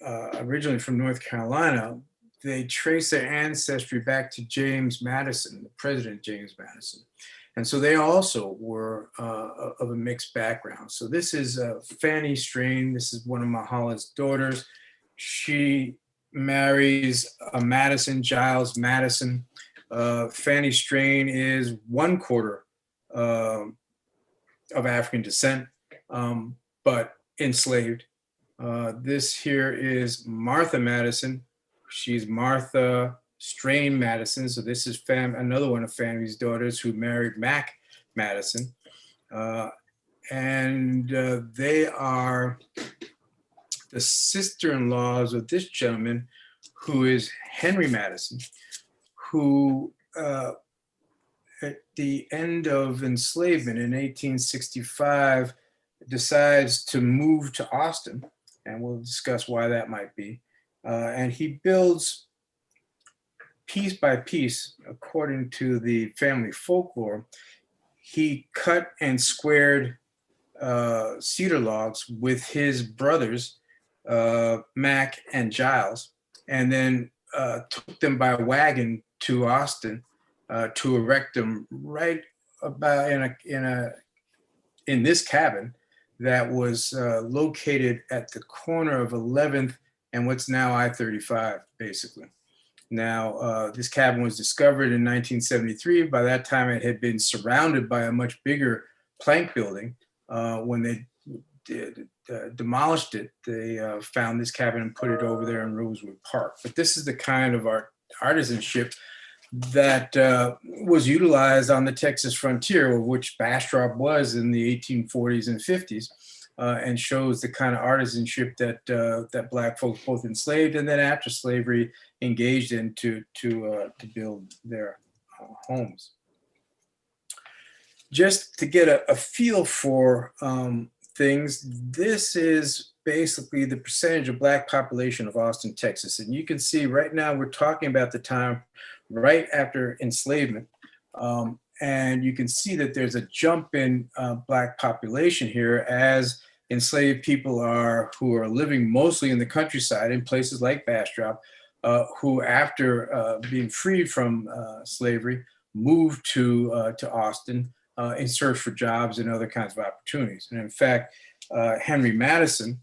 originally from North Carolina. They trace their ancestry back to James Madison, the President James Madison. And so they also were of a mixed background. So this is Fanny Strain. This is one of Mahala's daughters. She marries a Madison, Giles Madison. Fanny Strain is 1/4 of African descent, but enslaved. This here is Martha Madison. She's Martha Strain Madison. So this is another one of Fanny's daughters who married Mac Madison. And they are the sister-in-laws of this gentleman, who is Henry Madison, who at the end of enslavement in 1865 decides to move to Austin, and we'll discuss why that might be. And he builds piece by piece, according to the family folklore. He cut and squared cedar logs with his brothers, Mac and Giles, and then took them by wagon to Austin to erect them right about in this cabin that was located at the corner of 11th and what's now I-35, basically. Now, this cabin was discovered in 1973. By that time, it had been surrounded by a much bigger plank building. When they demolished it, they found this cabin and put it over there in Rosewood Park. But this is the kind of artisanship that was utilized on the Texas frontier, of which Bastrop was in the 1840s and 50s, and shows the kind of artisanship that Black folks, both enslaved and then after slavery, engaged in to build their homes. Just to get a feel for things, this is basically the percentage of Black population of Austin, Texas. And you can see right now we're talking about the time right after enslavement. And you can see that there's a jump in Black population here as enslaved people who are living mostly in the countryside in places like Bastrop, who after being freed from slavery moved to Austin in search for jobs and other kinds of opportunities. And in fact, Henry Madison,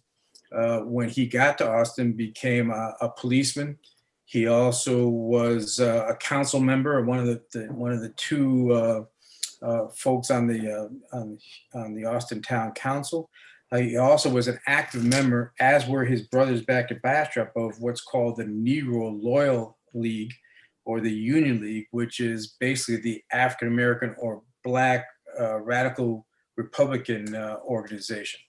when he got to Austin, became a policeman. He also was a council member, one of the two folks on the Austin Town Council. He also was an active member, as were his brothers back at Bastrop, of what's called the Negro Loyal League, or the Union League, which is basically the African American or Black radical Republican organization.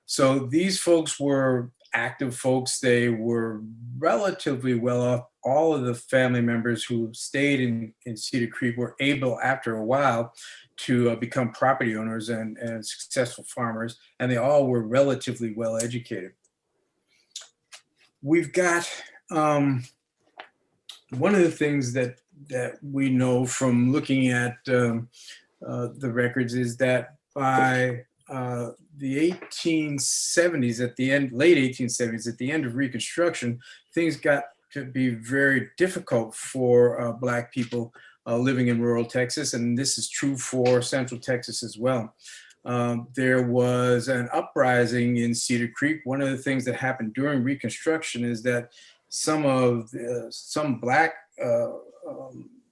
So these folks were active folks. They were relatively well off. All of the family members who stayed in Cedar Creek were able, after a while, to become property owners and successful farmers, and they all were relatively well educated. We've got one of the things that we know from looking at the records is that by the 1870s, late 1870s, at the end of Reconstruction, things got to be very difficult for Black people living in rural Texas, and this is true for Central Texas as well. There was an uprising in Cedar Creek. One of the things that happened during Reconstruction is that some Black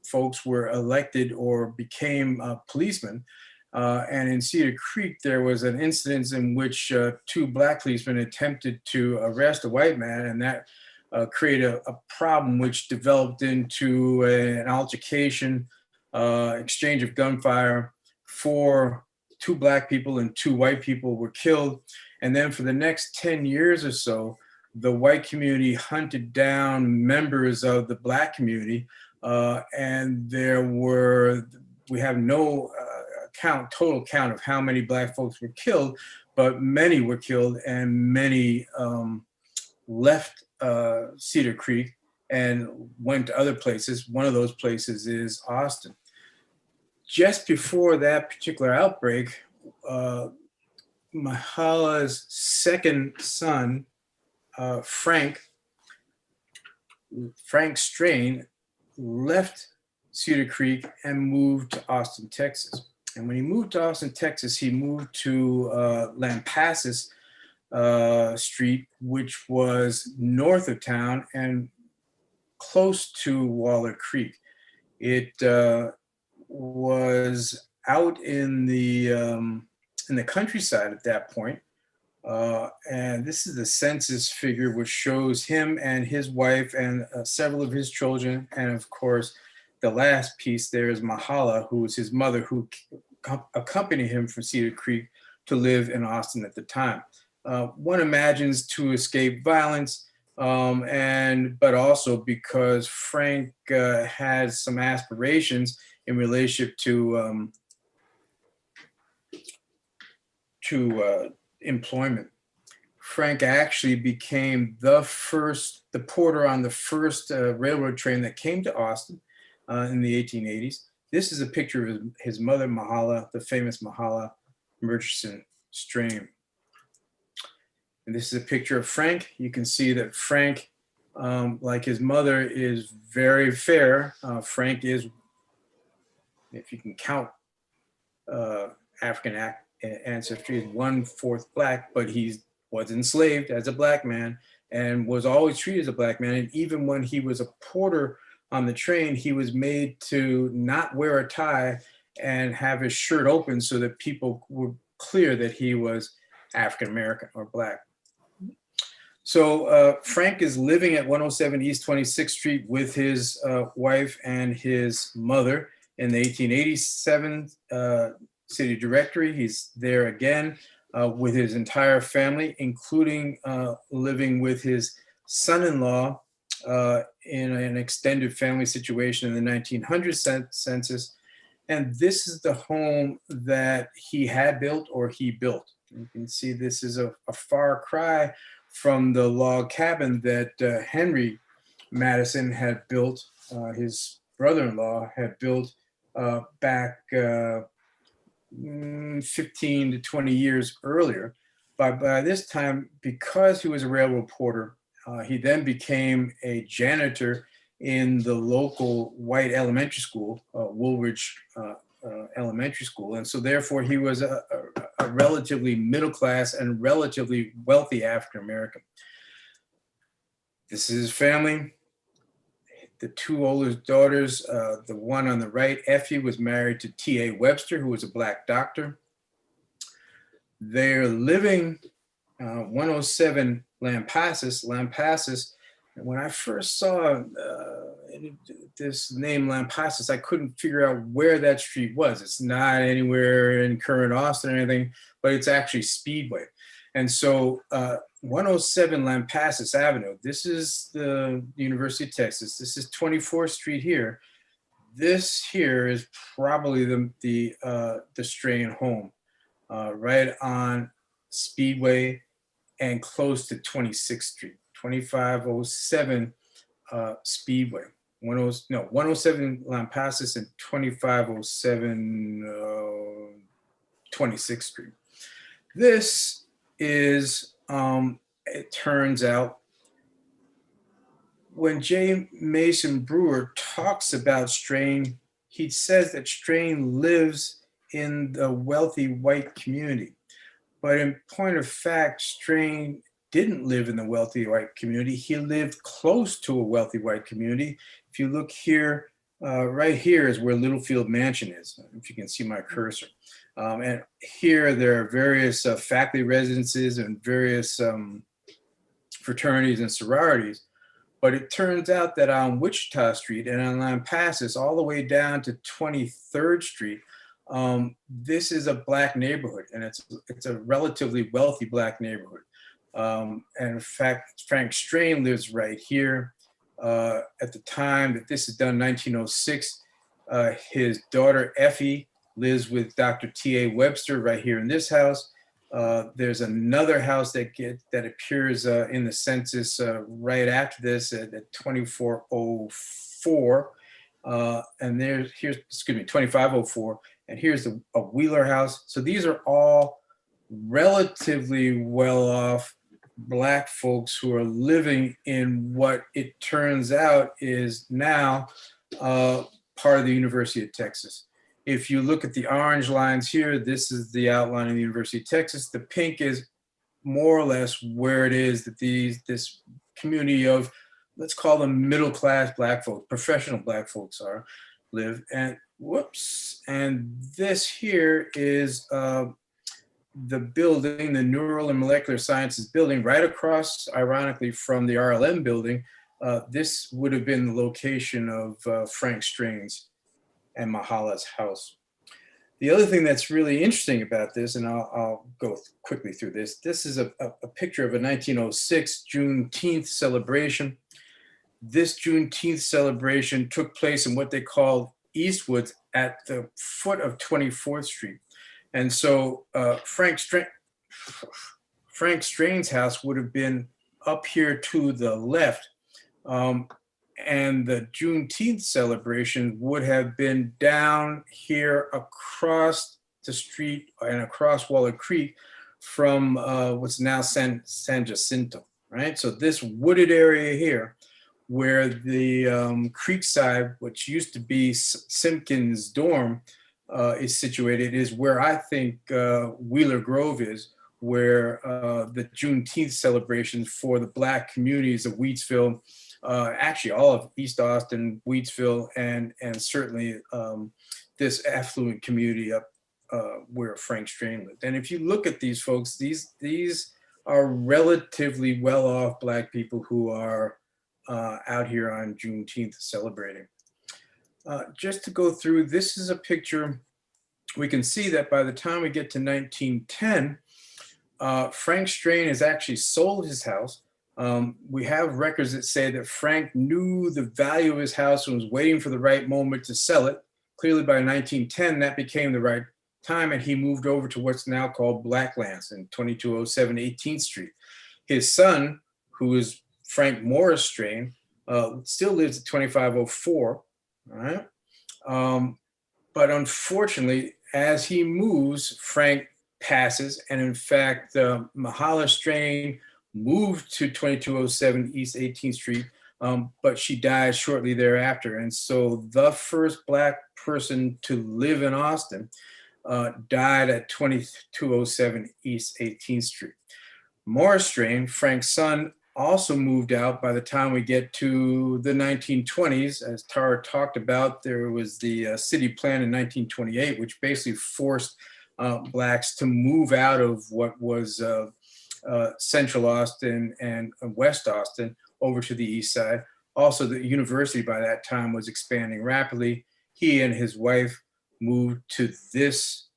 folks were elected or became policemen, And in Cedar Creek, there was an incident in which two black policemen attempted to arrest a white man, and that created a problem which developed into an altercation, exchange of gunfire. Two black people and two white people were killed. And then for the next 10 years or so, the white community hunted down members of the black community. And we have no total count of how many black folks were killed, but many were killed and many left Cedar Creek and went to other places. One of those places is Austin. Just before that particular outbreak, Mahala's second son, Frank Strain, left Cedar Creek and moved to Austin, Texas. And when he moved to Austin, Texas, he moved to Lampasas Street, which was north of town and close to Waller Creek. It was out in the countryside at that point. And this is the census figure, which shows him and his wife and several of his children. And of course, the last piece there is Mahala, who was his mother, who accompanied him from Cedar Creek to live in Austin at the time. One imagines to escape violence, but also because Frank had some aspirations in relationship to employment. Frank actually became the porter on the first railroad train that came to Austin in the 1880s. This is a picture of his mother, Mahala, the famous Mahala Murchison Strain. And this is a picture of Frank. You can see that Frank, like his mother, is very fair. Frank is, if you can count African ancestry, is 1/4 black, but he was enslaved as a black man and was always treated as a black man. And even when he was a porter on the train, he was made to not wear a tie and have his shirt open so that people were clear that he was African American or black. So Frank is living at 107 East 26th Street with his wife and his mother in the 1887 city directory. He's there again with his entire family, including living with his son-in-law in an extended family situation in the 1900 census. And this is the home that he had built or he built. You can see this is a far cry from the log cabin that Henry Madison had built, his brother-in-law had built back 15 to 20 years earlier. But by this time, because he was a railroad porter, he then became a janitor in the local white elementary school, Woolridge Elementary School. And so therefore he was a relatively middle class and relatively wealthy African American. This is his family. The two oldest daughters, the one on the right, Effie, was married to T.A. Webster, who was a black doctor. They're living 107 Lampasas. And when I first saw this name Lampasas, I couldn't figure out where that street was. It's not anywhere in current Austin or anything, but it's actually Speedway. And so 107 Lampasas Avenue, this is the University of Texas. This is 24th Street here. This here is probably the Strain home, right on Speedway and close to 26th Street, 2507 Speedway. 107 Lampasas and 2507 26th Street. This is, it turns out, when J. Mason Brewer talks about Strain, he says that Strain lives in the wealthy white community. But in point of fact, Strain didn't live in the wealthy white community. He lived close to a wealthy white community. If you look here, right here is where Littlefield Mansion is, if you can see my cursor. And here there are various faculty residences and various fraternities and sororities. But it turns out that on Wichita Street and on Lampasas, all the way down to 23rd Street, this is a Black neighborhood, and it's a relatively wealthy Black neighborhood. And in fact, Frank Strain lives right here. At the time that this is done, 1906, his daughter Effie lives with Dr. T.A. Webster right here in this house. There's another house that appears in the census right after this at 2404, and here's 2504, and here's a Wheeler house. So these are all relatively well-off Black folks who are living in what it turns out is now part of the University of Texas. If you look at the orange lines here, this is the outline of the University of Texas. The pink is more or less where it is that this community of, let's call them middle-class Black folks, professional Black folks live. And whoops, and this here is the building, the Neural and Molecular Sciences building, right across, ironically, from the RLM building. This would have been the location of Frank Strain's and Mahala's house. The other thing that's really interesting about this, and I'll go quickly through this, this is a picture of a 1906 Juneteenth celebration. This Juneteenth celebration took place in what they called Eastwoods at the foot of 24th Street. And so Frank Strain's house would have been up here to the left. And the Juneteenth celebration would have been down here across the street and across Waller Creek from what's now San Jacinto, right? So this wooded area here where the Creekside, which used to be Simpkins' dorm, is situated, is where I think Wheeler Grove is, where the Juneteenth celebrations for the Black communities of Wheatville, actually all of East Austin, Wheatville, and certainly this affluent community up where Frank Strain lived. And if you look at these folks, these are relatively well-off Black people who are out here on Juneteenth celebrating. Just to go through, this is a picture. We can see that by the time we get to 1910, Frank Strain has actually sold his house. We have records that say that Frank knew the value of his house and was waiting for the right moment to sell it. Clearly by 1910, that became the right time, and he moved over to what's now called Blacklands in 2207 18th Street. His son, who is Frank Morris Strain, still lives at 2504, all right? But unfortunately, as he moves, Frank passes, and in fact, Mahala Strain moved to 2207 East 18th Street, but she died shortly thereafter. And so the first Black person to live in Austin died at 2207 East 18th Street. Morris Strain, Frank's son, also moved out by the time we get to the 1920s. As Tara talked about, there was the city plan in 1928, which basically forced Blacks to move out of what was Central Austin and West Austin over to the east side. Also, the university by that time was expanding rapidly. He and his wife moved to this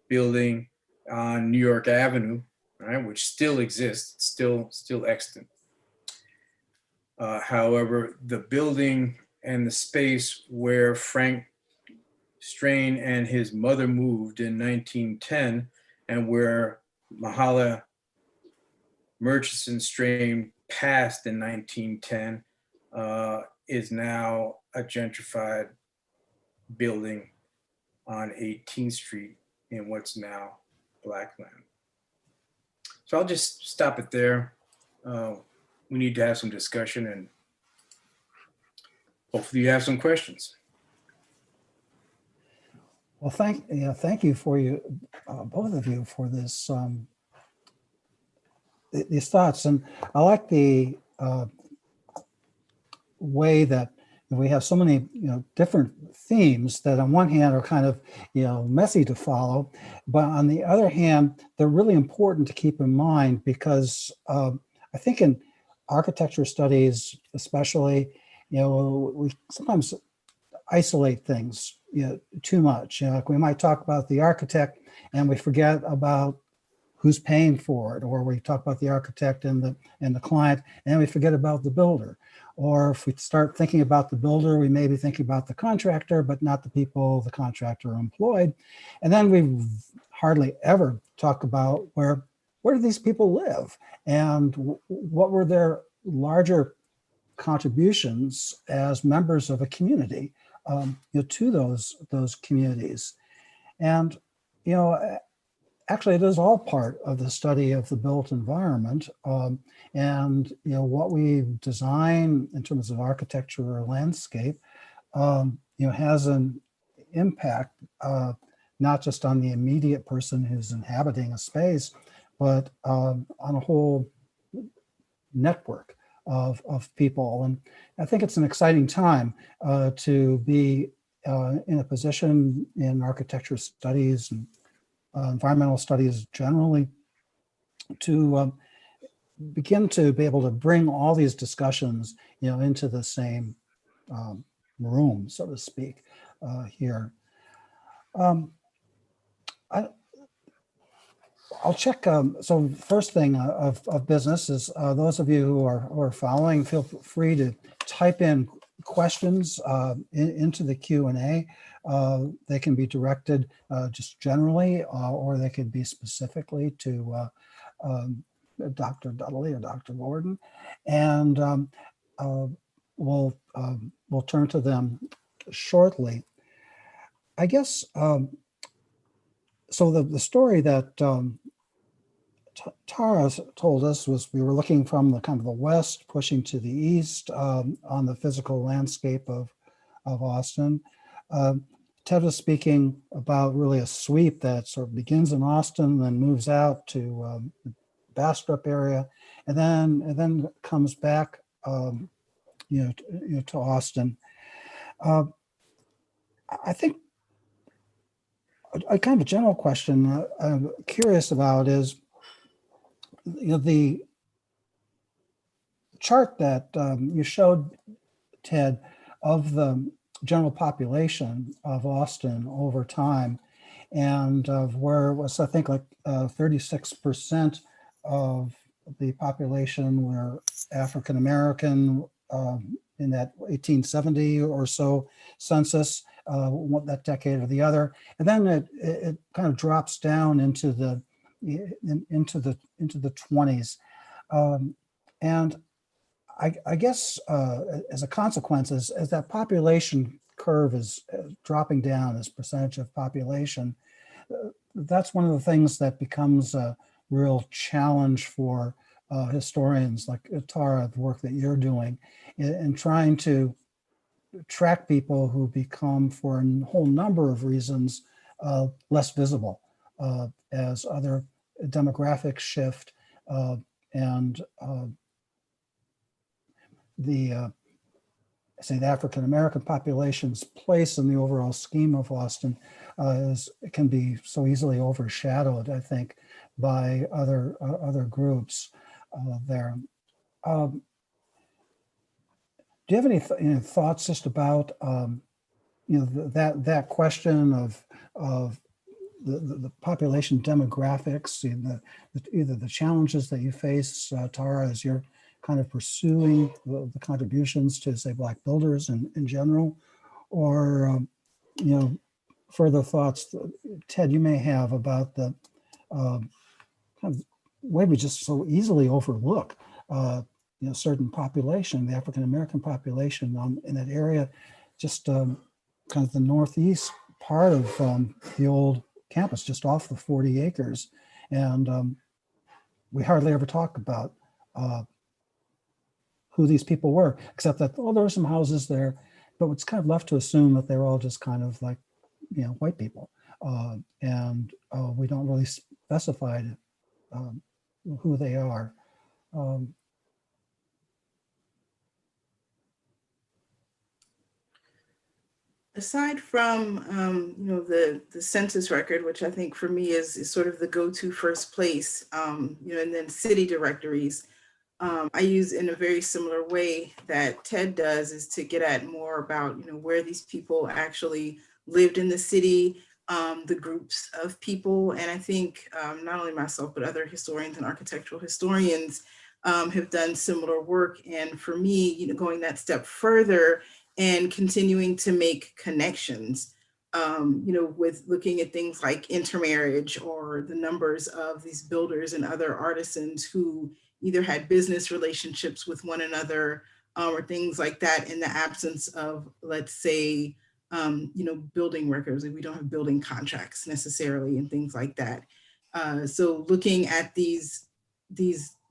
building on New York Avenue, right, which still exists, still extant. However, the building and the space where Frank Strain and his mother moved in 1910, and where Mahala Murchison Strain passed in 1910, is now a gentrified building on 18th Street in what's now Blackland. So I'll just stop it there. We need to have some discussion, and hopefully you have some questions. Well, thank you for you, both of you, for this these thoughts, and I like the way that we have so many, different themes that on one hand are kind of, messy to follow, but on the other hand, they're really important to keep in mind because I think in architecture studies, especially, we sometimes isolate things, too much. Like we might talk about the architect and we forget about who's paying for it, or we talk about the architect and the client, and we forget about the builder. Or if we start thinking about the builder, we may be thinking about the contractor, but not the people the contractor employed. And then we hardly ever talk about where do these people live, and what were their larger contributions as members of a community, to those communities. And actually, it is all part of the study of the built environment, and what we design in terms of architecture or landscape, has an impact not just on the immediate person who's inhabiting a space, but on a whole network of people. And I think it's an exciting time to be in a position in architecture studies and environmental studies generally, to begin to be able to bring all these discussions, into the same room, so to speak, here. I'll check. So first thing of business is those of you who are following, feel free to type in questions into the Q&A. They can be directed just generally, or they could be specifically to Dr. Dudley or Dr. Gordon, and we'll turn to them shortly. I guess so. The story that Tara told us was we were looking from the kind of the west, pushing to the east on the physical landscape of Austin. Ted was speaking about really a sweep that sort of begins in Austin, then moves out to the Bastrop area, and then comes back, to Austin. I think a kind of a general question I'm curious about is, the chart that you showed, Ted, of the general population of Austin over time, and of where it was, I think, like 36% of the population were African American in that 1870 or so census, that decade or the other, and then it kind of drops down into the 20s, and I guess as a consequence, as that population curve is dropping down as percentage of population, that's one of the things that becomes a real challenge for historians like Tara, the work that you're doing, in trying to track people who become, for a whole number of reasons, less visible as other demographics shift, and the African American population's place in the overall scheme of Austin can be so easily overshadowed, I think, by other groups there. Do you have any thoughts just about that question of the population demographics, and either the challenges that you face, Tara, as you're kind of pursuing the contributions to, say, Black builders in general, or further thoughts, Ted, you may have about the kind of way we just so easily overlook certain population, the African American population in that area, just kind of the northeast part of the old campus, just off the 40 acres. And we hardly ever talk about who these people were, except that, there were some houses there, but it's kind of left to assume that they were all just kind of like, white people. And we don't really specify who they are. Aside from the census record, which I think for me is sort of the go-to first place, and then city directories, I use in a very similar way that Ted does, is to get at more about where these people actually lived in the city, the groups of people. And I think not only myself, but other historians and architectural historians have done similar work. And for me, going that step further and continuing to make connections, with looking at things like intermarriage or the numbers of these builders and other artisans who either had business relationships with one another, or things like that, in the absence of, let's say, building records. Like, we don't have building contracts necessarily and things like that. So looking at these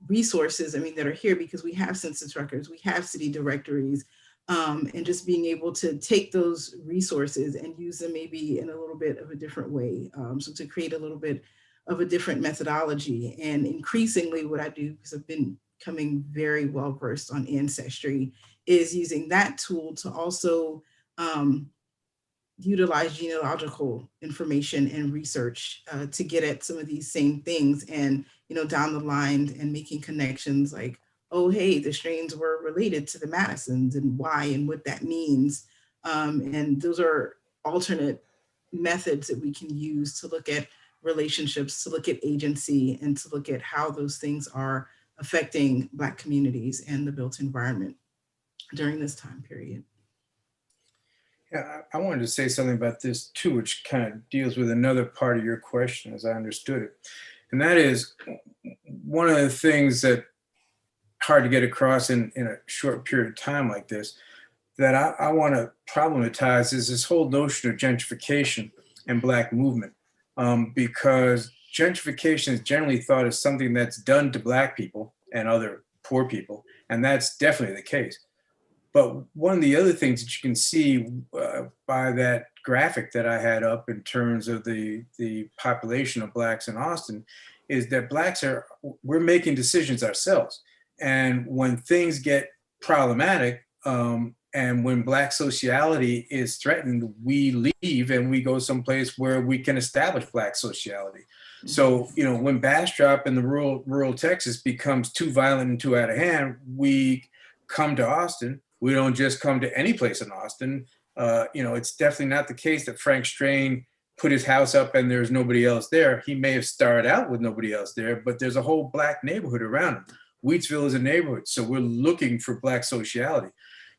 resources, that are here because we have census records, we have city directories, and just being able to take those resources and use them maybe in a little bit of a different way. So to create a little bit of a different methodology. And increasingly what I do, because I've been becoming very well versed on ancestry, is using that tool to also utilize genealogical information and research to get at some of these same things, and down the line, and making connections like, oh, hey, the strains were related to the Madisons, and why and what that means. And those are alternate methods that we can use to look at relationships, to look at agency, and to look at how those things are affecting Black communities and the built environment during this time period. Yeah, I wanted to say something about this too, which kind of deals with another part of your question as I understood it. And that is one of the things that hard to get across in a short period of time like this, that I want to problematize, is this whole notion of gentrification and Black movement. Because gentrification is generally thought as something that's done to Black people and other poor people, and that's definitely the case. But one of the other things that you can see by that graphic that I had up in terms of the population of Blacks in Austin is that we're making decisions ourselves. And when things get problematic, and when Black sociality is threatened, we leave and we go someplace where we can establish Black sociality. So, when Bastrop in the rural Texas becomes too violent and too out of hand, we come to Austin. We don't just come to any place in Austin. It's definitely not the case that Frank Strain put his house up and there's nobody else there. He may have started out with nobody else there, but there's a whole Black neighborhood around him. Wheatville is a neighborhood, so we're looking for Black sociality.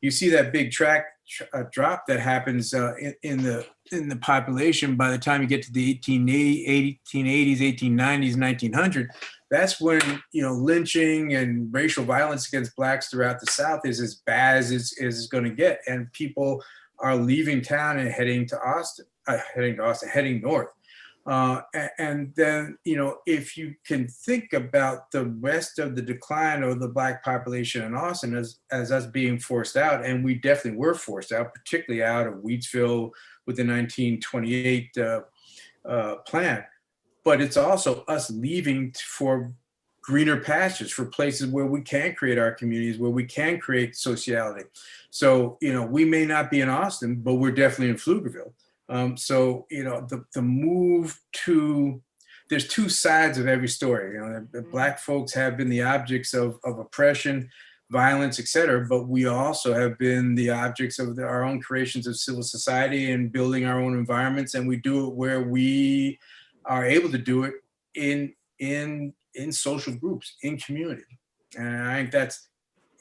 You see that big drop that happens in the population by the time you get to the 1880s, 1890s, 1900. That's when lynching and racial violence against Blacks throughout the South is as bad as it's going to get, and people are leaving town and heading north. And then, if you can think about the rest of the decline of the Black population in Austin as us being forced out, and we definitely were forced out, particularly out of Wheatville with the 1928 plan. But it's also us leaving for greener pastures, for places where we can create our communities, where we can create sociality. So, we may not be in Austin, but we're definitely in Pflugerville. So, the move to, there's two sides of every story. The Black folks have been the objects of oppression, violence, et cetera, but we also have been the objects of our own creations of civil society and building our own environments. And we do it where we are able to do it in social groups, in community. And I think that's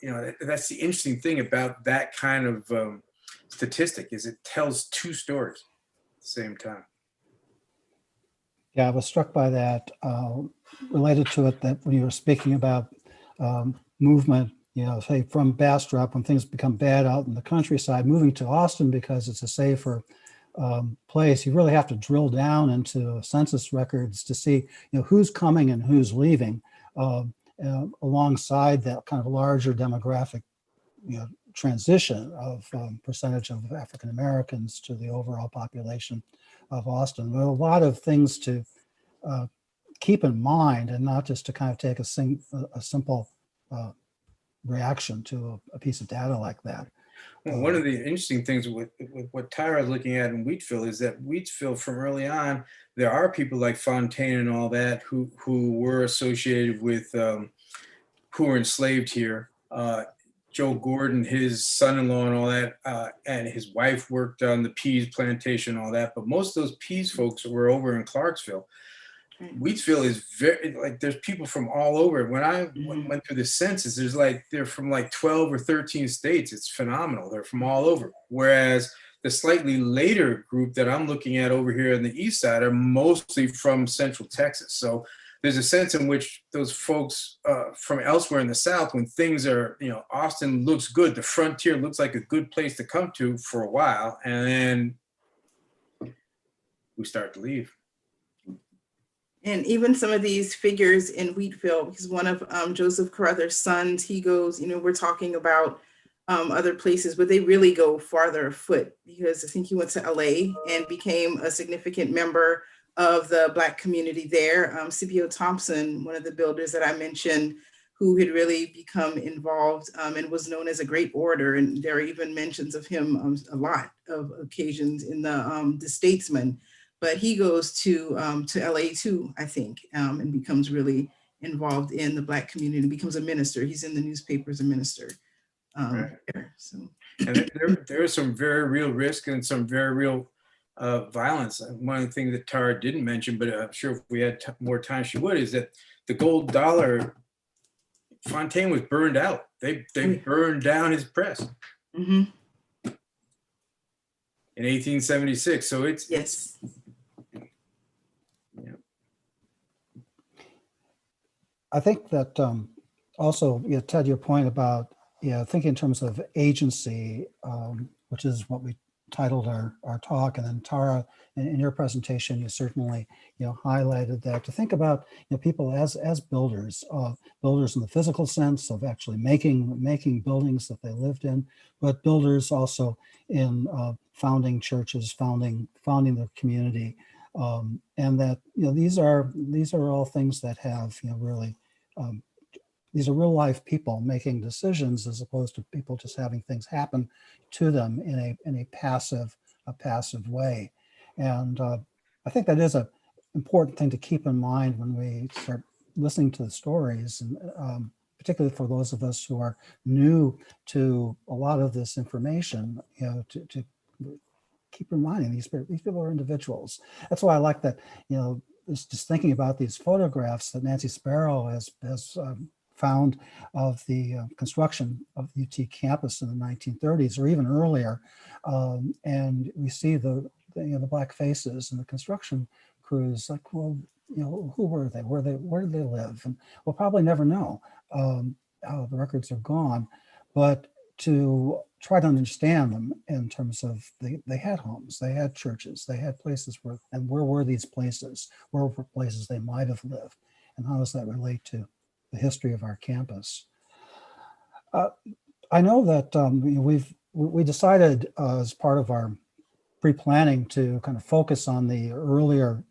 the interesting thing about that kind of statistic, is it tells two stories at the same time. Yeah, I was struck by that, related to it, that when you were speaking about movement, say from Bastrop, when things become bad out in the countryside, moving to Austin because it's a safer place, you really have to drill down into census records to see who's coming and who's leaving, alongside that kind of larger demographic transition of percentage of African Americans to the overall population of Austin. There are a lot of things to keep in mind, and not just to kind of take a simple reaction to a piece of data like that. Well, one of the interesting things with what Tyra is looking at in Wheatville is that Wheatville, from early on, there are people like Fontaine and all that who were associated with who were enslaved here. Joe Gordon, his son-in-law and all that, and his wife worked on the peas plantation and all that. But most of those peas folks were over in Clarksville. Wheatville is very, like, there's people from all over. When I went through the census, they're from like 12 or 13 states. It's phenomenal. They're from all over. Whereas the slightly later group that I'm looking at over here on the east side are mostly from Central Texas. So there's a sense in which those folks from elsewhere in the South, when things are, Austin looks good, the frontier looks like a good place to come to for a while, and then we start to leave. And even some of these figures in Wheatville, because one of Joseph Carruthers' sons, he goes, we're talking about other places, but they really go farther afoot, because I think he went to LA and became a significant member of the Black community there. Scipio Thompson, one of the builders that I mentioned, who had really become involved and was known as a great orator. And there are even mentions of him a lot of occasions in the Statesman. But he goes to LA too, I think, and becomes really involved in the Black community, becomes a minister. He's in the newspaper as a minister. Right. There, so. And there is some very real risk and some very real violence. One of the things that Tara didn't mention, but I'm sure if we had more time, she would, is that the gold dollar, Fontaine was burned out. They burned down his press. Mm-hmm. In 1876. So it's, yes. I think that also, Ted, your point about thinking in terms of agency, which is what we titled our talk, and then Tara, in your presentation, you certainly highlighted that, to think about people as builders, builders in the physical sense of actually making buildings that they lived in, but builders also in founding churches, founding the community. And that these are all things that have really these are real life people making decisions, as opposed to people just having things happen to them in a passive way. And I think that is an important thing to keep in mind when we start listening to the stories, and particularly for those of us who are new to a lot of this information, to keep reminding these people are individuals. That's why I like that, just thinking about these photographs that Nancy Sparrow has found of the construction of the UT campus in the 1930s or even earlier. And we see the Black faces and the construction crews, like, well, who were they? Where did they live? And we'll probably never know. The records are gone, but to try to understand them in terms of they had homes, they had churches, they had places where were these places? Where were places they might have lived? And how does that relate to the history of our campus? I know that we decided as part of our pre-planning to kind of focus on the earlier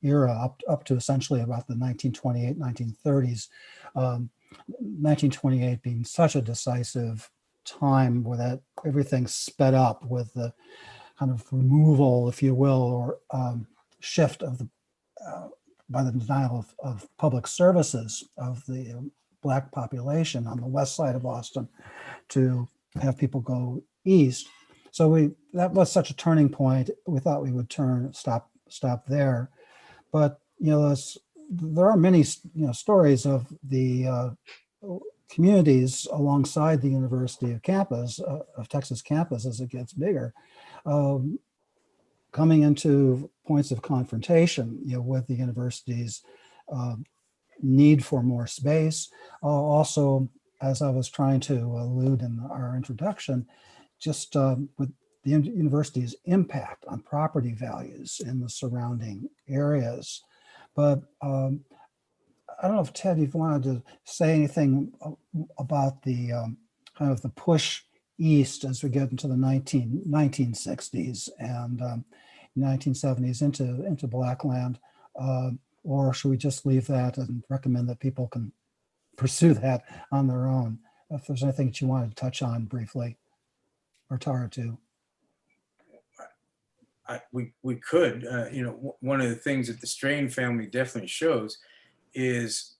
era up to essentially about the 1928, 1930s. 1928 being such a decisive time where that everything sped up with the kind of removal, if you will, or shift of the by the denial of public services of the Black population on the west side of Boston to have people go east. So that was such a turning point. We thought we would stop there, but there are many stories of the communities alongside the University of campus, of Texas campus, as it gets bigger, coming into points of confrontation, with the university's need for more space. Also, as I was trying to allude in our introduction, just with the university's impact on property values in the surrounding areas. But I don't know if Ted, if you wanted to say anything about the kind of the push east as we get into the 1960s and 1970s into Blackland, or should we just leave that and recommend that people can pursue that on their own? If there's anything that you wanted to touch on briefly. or Tara too? We could, one of the things that the Strain family definitely shows is,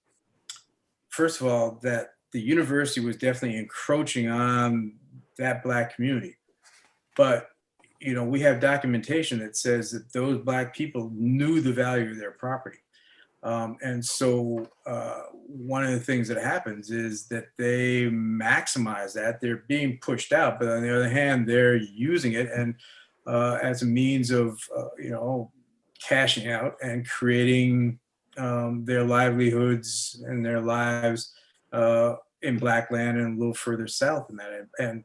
first of all, that the university was definitely encroaching on that Black community. But, we have documentation that says that those Black people knew the value of their property. And so one of the things that happens is that they maximize that. They're being pushed out, but on the other hand, they're using it and as a means of, cashing out and creating their livelihoods and their lives in Black land and a little further south than that. And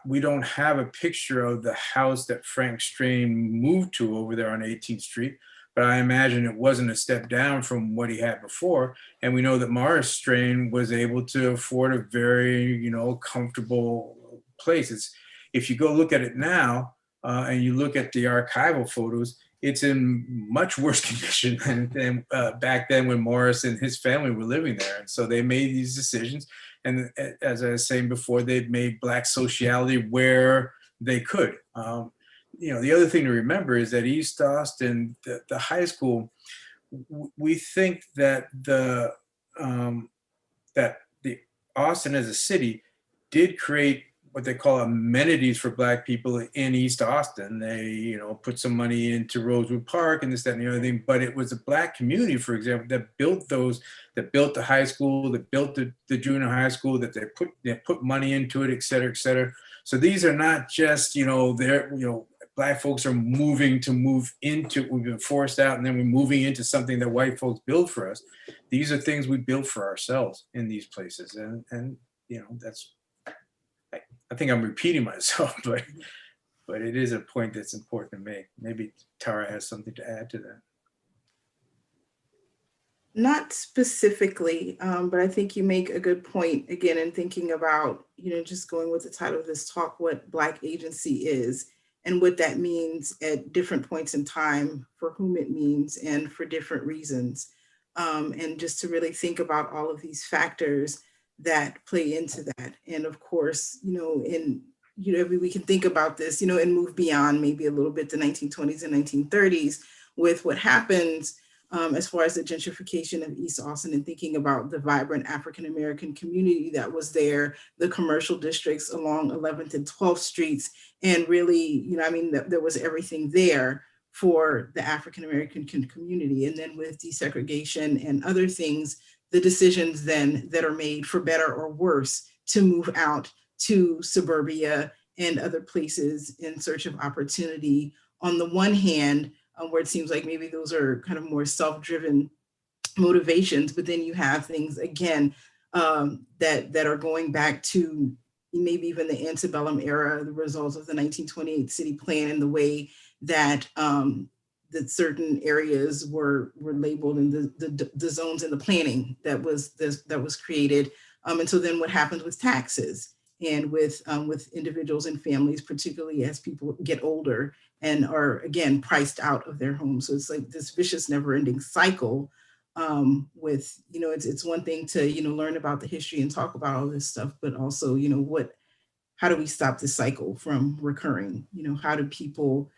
we don't have a picture of the house that Frank Strain moved to over there on 18th Street, but I imagine it wasn't a step down from what he had before. And we know that Morris Strain was able to afford a very, comfortable place. If you go look at it now and you look at the archival photos, it's in much worse condition than back then when Morris and his family were living there. And so they made these decisions. And as I was saying before, they've made Black sociality where they could. The other thing to remember is that East Austin, the high school, we think that the Austin as a city did create what they call amenities for Black people in East Austin. They, put some money into Rosewood Park and this, that, and the other thing. But it was a Black community, for example, that built that built the high school, that built the junior high school, that they put money into it, et cetera, et cetera. So these are not just, Black folks are we've been forced out and then we're moving into something that white folks build for us. These are things we built for ourselves in these places. And that's, I think I'm repeating myself, but it is a point that's important to make. Maybe Tara has something to add to that. Not specifically, but I think you make a good point again in thinking about, just going with the title of this talk, what Black agency is and what that means at different points in time, for whom it means and for different reasons. And just to really think about all of these factors that play into that. And of course, we can think about this, and move beyond maybe a little bit the 1920s and 1930s with what happens as far as the gentrification of East Austin and thinking about the vibrant African-American community that was there, the commercial districts along 11th and 12th Streets. And really, there was everything there for the African-American community. And then with desegregation and other things, the decisions then that are made for better or worse to move out to suburbia and other places in search of opportunity. On the one hand, where it seems like maybe those are kind of more self-driven motivations, but then you have things again that are going back to maybe even the antebellum era, the results of the 1928 city plan and the way that that certain areas were labeled in the zones in the planning that was created. And so then what happens with taxes and with individuals and families, particularly as people get older and are again priced out of their homes. So it's like this vicious never-ending cycle with, it's one thing to, learn about the history and talk about all this stuff, but also, how do we stop this cycle from recurring? How do people,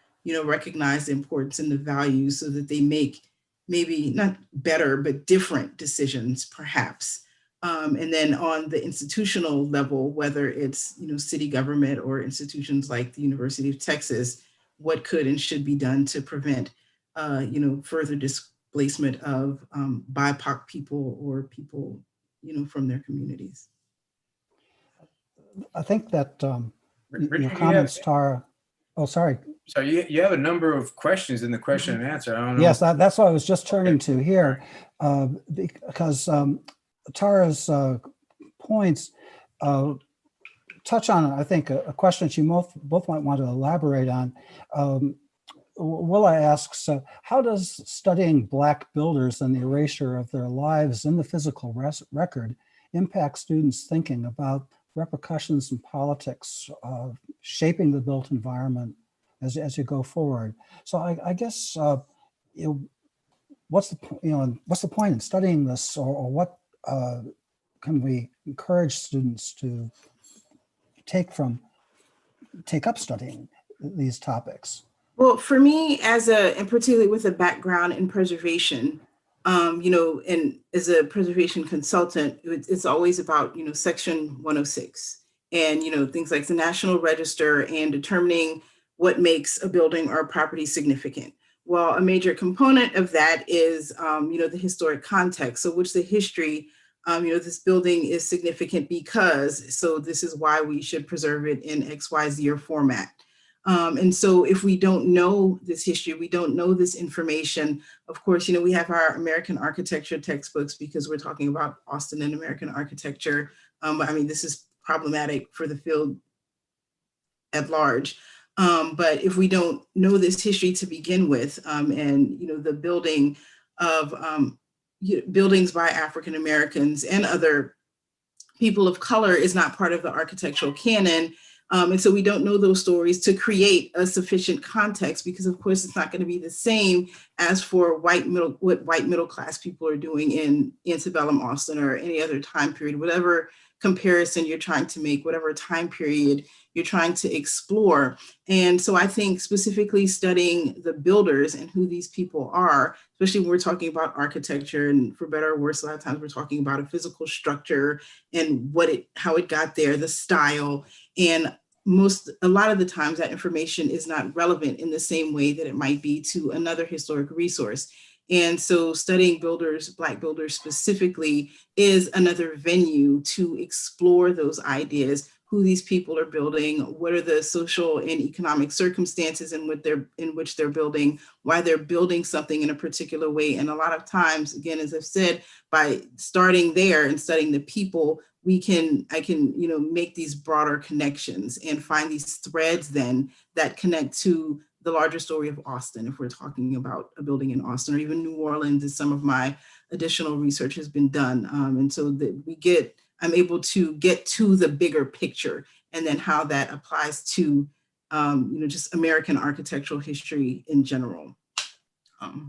recognize the importance and the value so that they make maybe not better, but different decisions perhaps. And then on the institutional level, whether it's, city government or institutions like the University of Texas, what could and should be done to prevent, further displacement of BIPOC people or people, from their communities. I think that Richard, your comments, Tara. Oh, sorry. So you have a number of questions in the question and answer. I don't know. Yes, that's what I was just turning to here, because Tara's points touch on, I think, a question you both might want to elaborate on. Willa asks, how does studying Black builders and the erasure of their lives in the physical record impact students' thinking about repercussions in politics, shaping the built environment as you go forward? So I guess what's the point in studying this, or what can we encourage students to take from take up studying these topics? Well, for me, and particularly with a background in preservation, and as a preservation consultant, it's always about, Section 106 and, things like the National Register and determining what makes a building or a property significant. Well, a major component of that is, the historic context. So which the history, this building is significant because, so this is why we should preserve it in XYZ or format. And so if we don't know this history, we don't know this information, of course, we have our American architecture textbooks because we're talking about Austin and American architecture. This is problematic for the field at large. But if we don't know this history to begin with, and, the building of buildings by African Americans and other people of color is not part of the architectural canon. And so we don't know those stories to create a sufficient context, because of course it's not going to be the same as for what white middle class people are doing in antebellum Austin or any other time period, whatever comparison you're trying to make, whatever time period you're trying to explore. And so I think specifically studying the builders and who these people are, especially when we're talking about architecture, and for better or worse, a lot of times we're talking about a physical structure and how it got there, the style. And a lot of the times that information is not relevant in the same way that it might be to another historic resource. And so studying builders, Black builders specifically, is another venue to explore those ideas, who these people are building, what are the social and economic circumstances in which they're building, why they're building something in a particular way. And a lot of times, again, as I've said, by starting there and studying the people, I can make these broader connections and find these threads then that connect to the larger story of Austin, if we're talking about a building in Austin, or even New Orleans, as some of my additional research has been done. And so that I'm able to get to the bigger picture, and then how that applies to, just American architectural history in general. I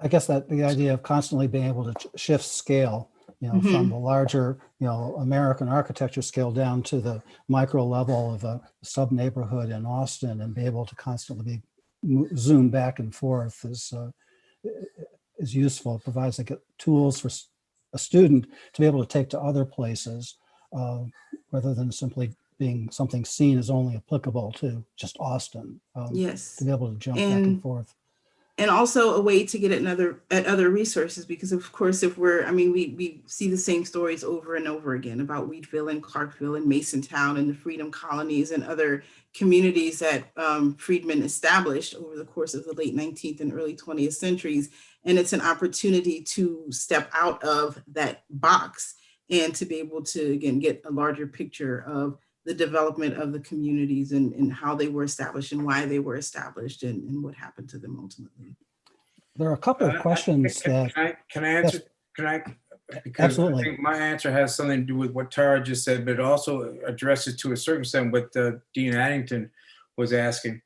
guess that the idea of constantly being able to shift scale, from the larger, American architecture scale down to the micro level of a sub-neighborhood in Austin, and be able to constantly zoom back and forth is useful. It provides tools for a student to be able to take to other places, rather than simply being something seen as only applicable to just Austin. Yes. To be able to jump back and forth. And also a way to get at other resources, because of course, we see the same stories over and over again about Wheatville and Clarkville and Masontown and the Freedom Colonies and other communities that freedmen established over the course of the late 19th and early 20th centuries. And it's an opportunity to step out of that box and to be able to, again, get a larger picture of the development of the communities and how they were established and why they were established and what happened to them ultimately. There are a couple of questions Can I answer? Yes. Can I? Because Absolutely. I think my answer has something to do with what Tara just said, but it also addresses to a certain extent what Dean Addington was asking.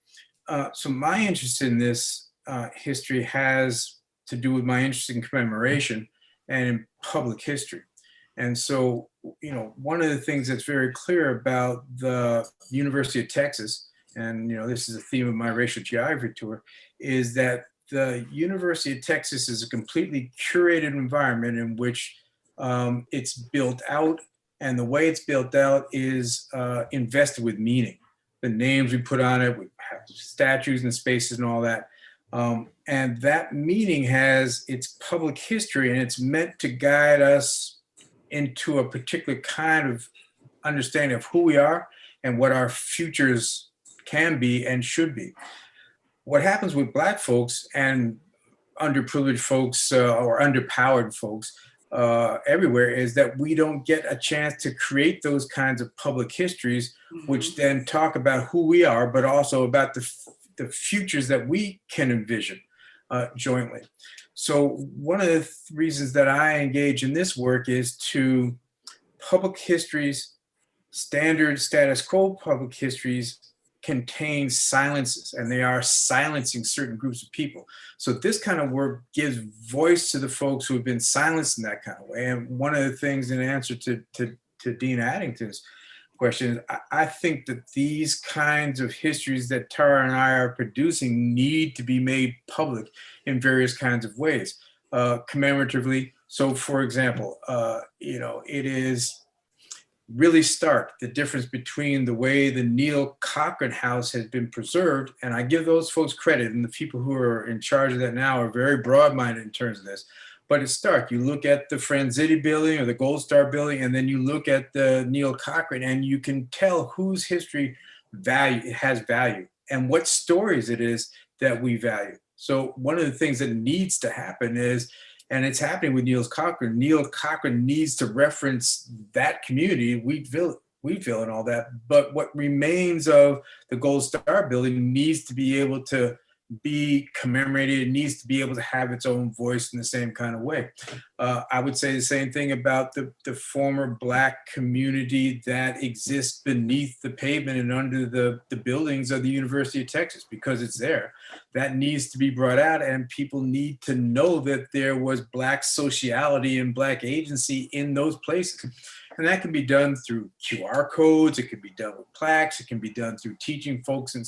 So my interest in this history has to do with my interest in commemoration and in public history. And so, one of the things that's very clear about the University of Texas, and, this is a theme of my racial geography tour, is that the University of Texas is a completely curated environment in which it's built out, and the way it's built out is invested with meaning. The names we put on it, we have statues and spaces and all that. And that meaning has its public history, and it's meant to guide us into a particular kind of understanding of who we are and what our futures can be and should be. What happens with Black folks and underprivileged folks or underpowered folks everywhere is that we don't get a chance to create those kinds of public histories, which then talk about who we are, but also about the futures that we can envision jointly. So one of the reasons that I engage in this work is to public histories, standard status quo public histories contain silences, and they are silencing certain groups of people. So this kind of work gives voice to the folks who have been silenced in that kind of way. And one of the things in answer to Dean Addington's question. I think that these kinds of histories that Tara and I are producing need to be made public in various kinds of ways, commemoratively. So, for example, it is really stark, the difference between the way the Neil Cochran House has been preserved, and I give those folks credit, and the people who are in charge of that now are very broad-minded in terms of this, but it's stark. You look at the Franzitti building or the Gold Star building, and then you look at the Neil Cochran, and you can tell whose history has value and what stories it is that we value. So one of the things that needs to happen is, and it's happening with Neil Cochran needs to reference that community, Wheatville and all that. But what remains of the Gold Star building needs to be able to be commemorated. It needs to be able to have its own voice in the same kind of way. I would say the same thing about the former Black community that exists beneath the pavement and under the buildings of the University of Texas, because it's there. That needs to be brought out, and people need to know that there was Black sociality and Black agency in those places. And that can be done through QR codes. It can be done with plaques. It can be done through teaching folks in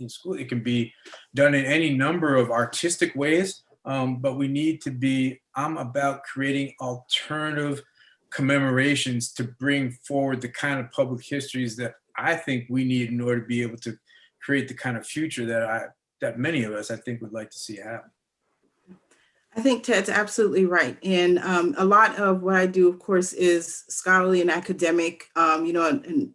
school. It can be done in any number of artistic ways. But we need to be, I'm about creating alternative commemorations to bring forward the kind of public histories that I think we need in order to be able to create the kind of future that many of us, I think, would like to see happen. I think Ted's absolutely right. And a lot of what I do, of course, is scholarly and academic, and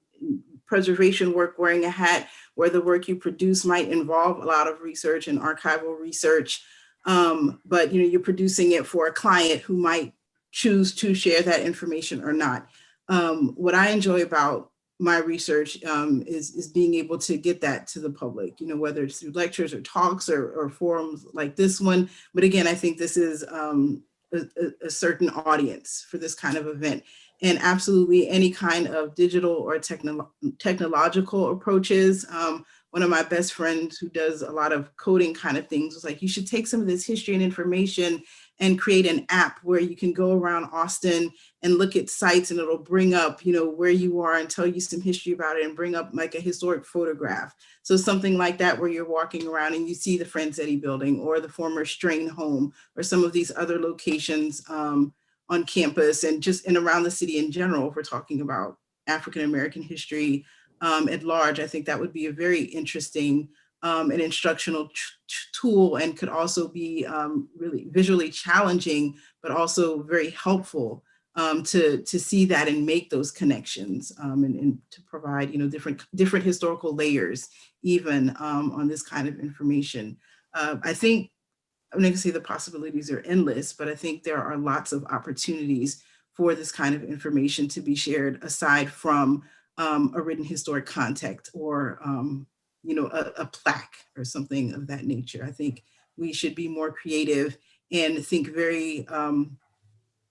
preservation work, wearing a hat where the work you produce might involve a lot of research and archival research. But you're producing it for a client who might choose to share that information or not. What I enjoy about my research is being able to get that to the public, whether it's through lectures or talks or forums like this one. But again, I think this is a certain audience for this kind of event. And absolutely any kind of digital or technological approaches. One of my best friends who does a lot of coding kind of things was like, you should take some of this history and information and create an app where you can go around Austin and look at sites, and it'll bring up, where you are and tell you some history about it and bring up like a historic photograph. So something like that, where you're walking around and you see the Franzetti building or the former Strain home or some of these other locations on campus and just and around the city in general. If we're talking about African-American history at large, I think that would be a very interesting an instructional tool, and could also be really visually challenging, but also very helpful to see that and make those connections and to provide different historical layers even on this kind of information. I think I'm not going to say the possibilities are endless, but I think there are lots of opportunities for this kind of information to be shared aside from a written historic context or a plaque or something of that nature. I think we should be more creative and think very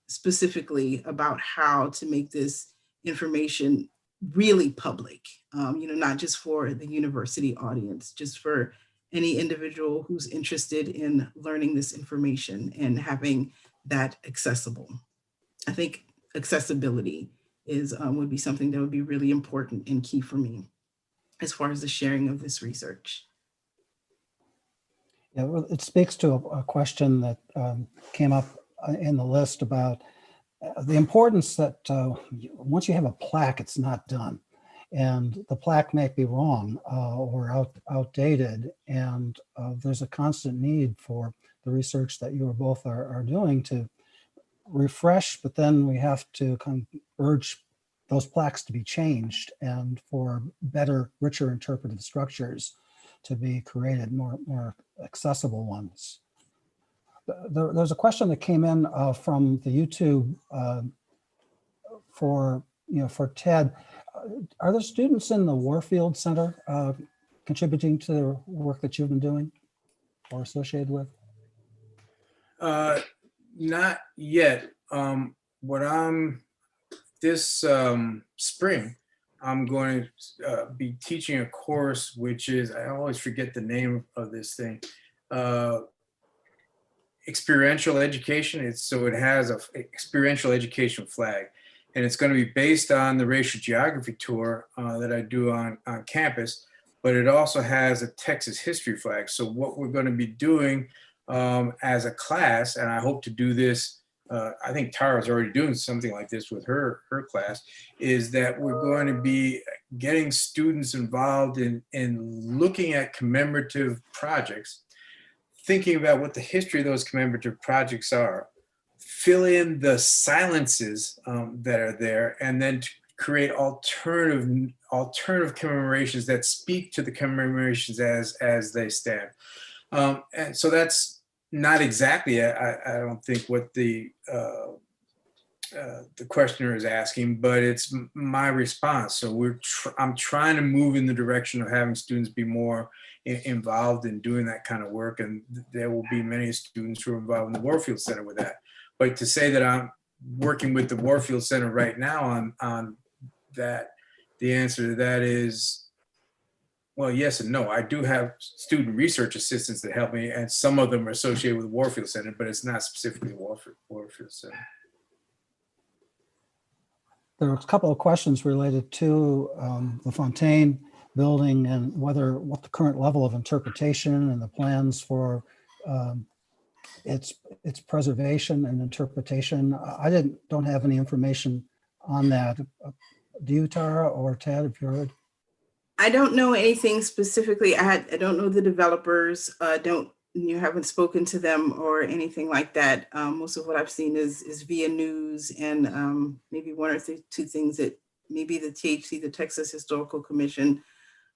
specifically about how to make this information really public, not just for the university audience, just for any individual who's interested in learning this information and having that accessible. I think accessibility would be something that would be really important and key for me as far as the sharing of this research. Yeah, well, it speaks to a question that came up in the list about the importance that once you have a plaque, it's not done. And the plaque may be wrong or outdated. And there's a constant need for the research that you both are doing to refresh, but then we have to kind of urge those plaques to be changed and for better, richer interpretive structures to be created, more accessible ones. There's a question that came in from the YouTube for Ted. Are there students in the Warfield Center contributing to the work that you've been doing or associated with? Not yet. This spring, I'm going to be teaching a course, which is, I always forget the name of this thing, experiential education. So it has a experiential education flag. and it's going to be based on the racial geography tour that I do on campus, but it also has a Texas history flag. So what we're going to be doing as a class, and I hope to do this, I think Tara's already doing something like this with her class, is that we're going to be getting students involved in looking at commemorative projects, thinking about what the history of those commemorative projects are, fill in the silences that are there, and then to create alternative commemorations that speak to the commemorations as they stand. And so that's not exactly, I don't think, what the questioner is asking, but it's my response. So I'm trying to move in the direction of having students be more involved in doing that kind of work, and there will be many students who are involved in the Warfield Center with that. But to say that I'm working with the Warfield Center right now on that, the answer to that is, well, yes and no. I do have student research assistants that help me, and some of them are associated with the Warfield Center, but it's not specifically the Warfield Center. There are a couple of questions related to the Fontaine building and what the current level of interpretation and the plans for its preservation and interpretation. I don't have any information on that. Do you, Tara or Ted, if you heard? I don't know anything specifically. I don't know the developers. You haven't spoken to them or anything like that. Most of what I've seen is via news and maybe one or two things that maybe the THC, the Texas Historical Commission,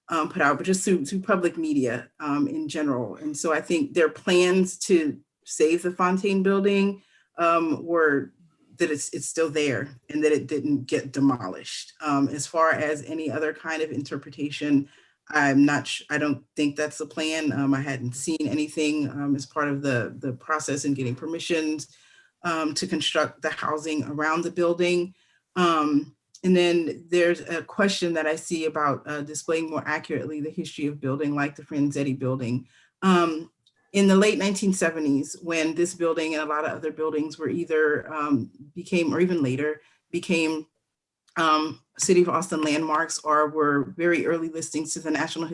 put out, but just through public media in general. And so I think their plans to save the Fontaine building were that it's still there and that it didn't get demolished. As far as any other kind of interpretation, I don't think that's the plan. I hadn't seen anything as part of the process in getting permissions to construct the housing around the building. And then there's a question that I see about displaying more accurately the history of building like the Franzetti building. In the late 1970s, when this building and a lot of other buildings were either became, or even later, became City of Austin landmarks or were very early listings to the National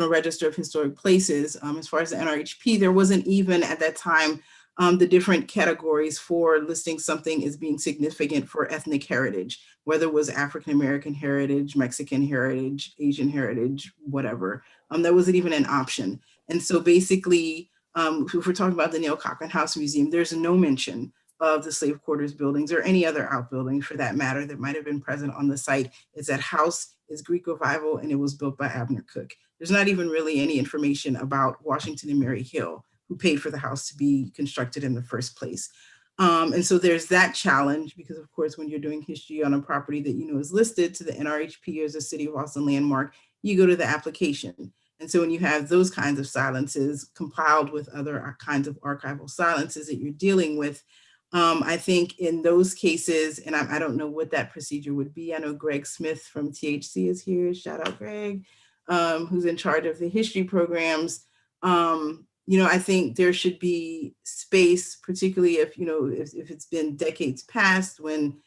Register of Historic Places. As far as the NRHP, there wasn't even at that time the different categories for listing something as being significant for ethnic heritage, whether it was African-American heritage, Mexican heritage, Asian heritage, whatever. That wasn't even an option. And so basically, if we're talking about the Neil Cochran House Museum, there's no mention of the slave quarters buildings or any other outbuildings for that matter that might have been present on the site. Is that house is Greek Revival and it was built by Abner Cook. There's not even really any information about Washington and Mary Hill, who paid for the house to be constructed in the first place. And so there's that challenge because of course, when you're doing history on a property that you know is listed to the NRHP as a City of Austin landmark, you go to the application. And so when you have those kinds of silences compiled with other kinds of archival silences that you're dealing with, I think in those cases, and I don't know what that procedure would be. I know Greg Smith from THC is here. Shout out Greg, who's in charge of the history programs. I think there should be space, particularly if it's been decades past when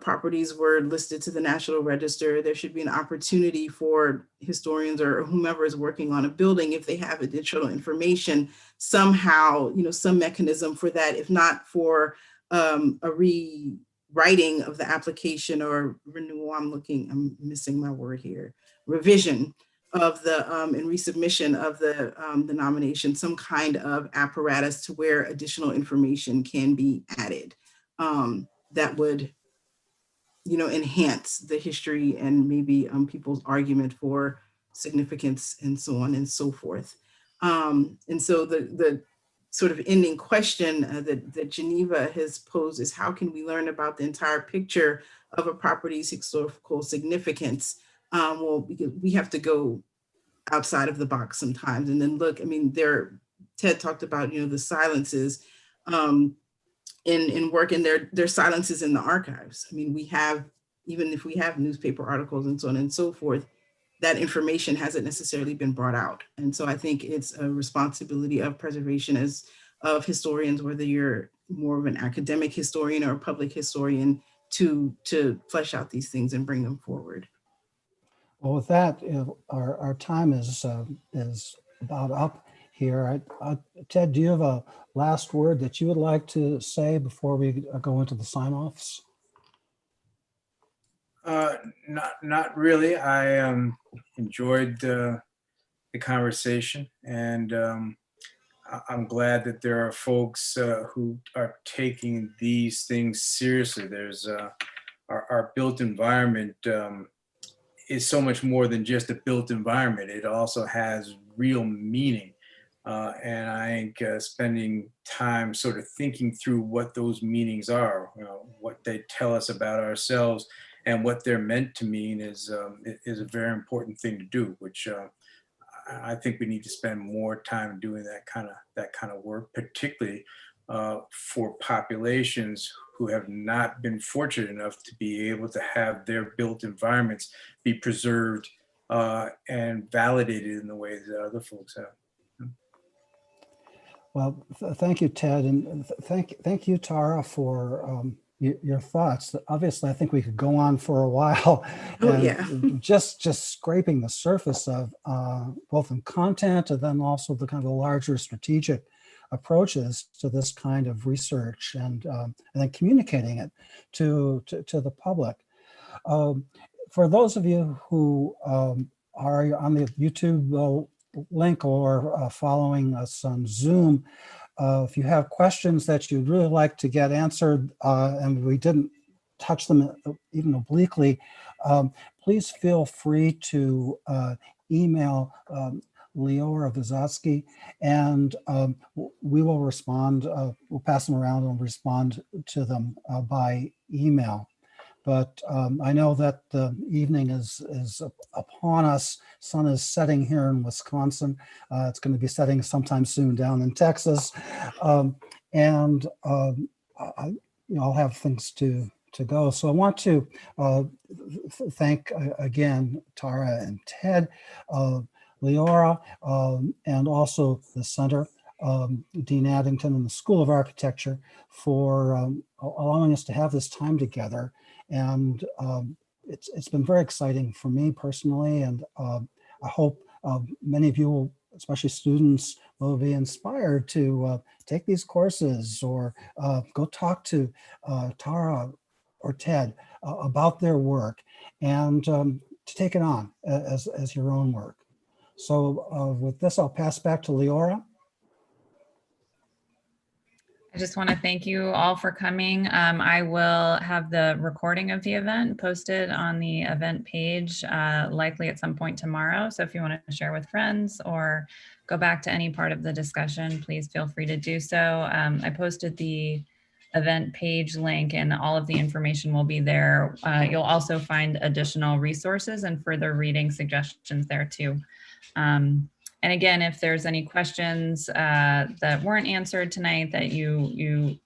properties were listed to the National Register, there should be an opportunity for historians or whomever is working on a building, if they have additional information, somehow, some mechanism for that, if not for a rewriting of the application or renewal, I'm missing my word here, revision of the and resubmission of the nomination, some kind of apparatus to where additional information can be added that would enhance the history and maybe people's argument for significance and so on and so forth. And so the sort of ending question that Geneva has posed is how can we learn about the entire picture of a property's historical significance? Well, because we have to go outside of the box sometimes and then look, Ted talked about, the silences in work and their silences in the archives. We have, even if we have newspaper articles and so on and so forth, that information hasn't necessarily been brought out. And so I think it's a responsibility of preservation of historians, whether you're more of an academic historian or a public historian to flesh out these things and bring them forward. Well, with that, our time is about up here. Ted, do you have a last word that you would like to say before we go into the sign-offs? Not really. I enjoyed the conversation, and I'm glad that there are folks who are taking these things seriously. There's our built environment is so much more than just a built environment. It also has real meaning. And I think spending time sort of thinking through what those meanings are, what they tell us about ourselves and what they're meant to mean is a very important thing to do, which I think we need to spend more time doing that kind of work, particularly for populations who have not been fortunate enough to be able to have their built environments be preserved and validated in the ways that other folks have. Well, thank you, Ted, and thank you, Tara, for your thoughts. Obviously, I think we could go on for a while. Oh, and yeah. just scraping the surface of both in content and then also the kind of the larger strategic approaches to this kind of research, and then communicating it to the public. For those of you who are on the YouTube link or following us on Zoom, if you have questions that you'd really like to get answered and we didn't touch them even obliquely, please feel free to email Leora Vysotsky, and we will respond. We'll pass them around and respond to them by email. But I know that the evening is upon us. Sun is setting here in Wisconsin. It's going to be setting sometime soon down in Texas. I'll have things to go. So I want to thank again Tara and Ted, Leora, and also the Center, Dean Addington and the School of Architecture for allowing us to have this time together. And it's been very exciting for me personally, and I hope many of you will, especially students, will be inspired to take these courses or go talk to Tara or Ted about their work, and to take it on as your own work. So with this, I'll pass back to Leora. I just want to thank you all for coming. I will have the recording of the event posted on the event page, likely at some point tomorrow. So if you want to share with friends or go back to any part of the discussion, please feel free to do so. I posted the event page link and all of the information will be there. You'll also find additional resources and further reading suggestions there too. And again, if there's any questions that weren't answered tonight that you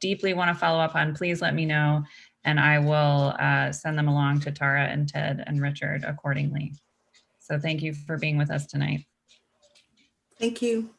deeply want to follow up on, please let me know, and I will send them along to Tara and Ted and Richard accordingly. So thank you for being with us tonight. Thank you.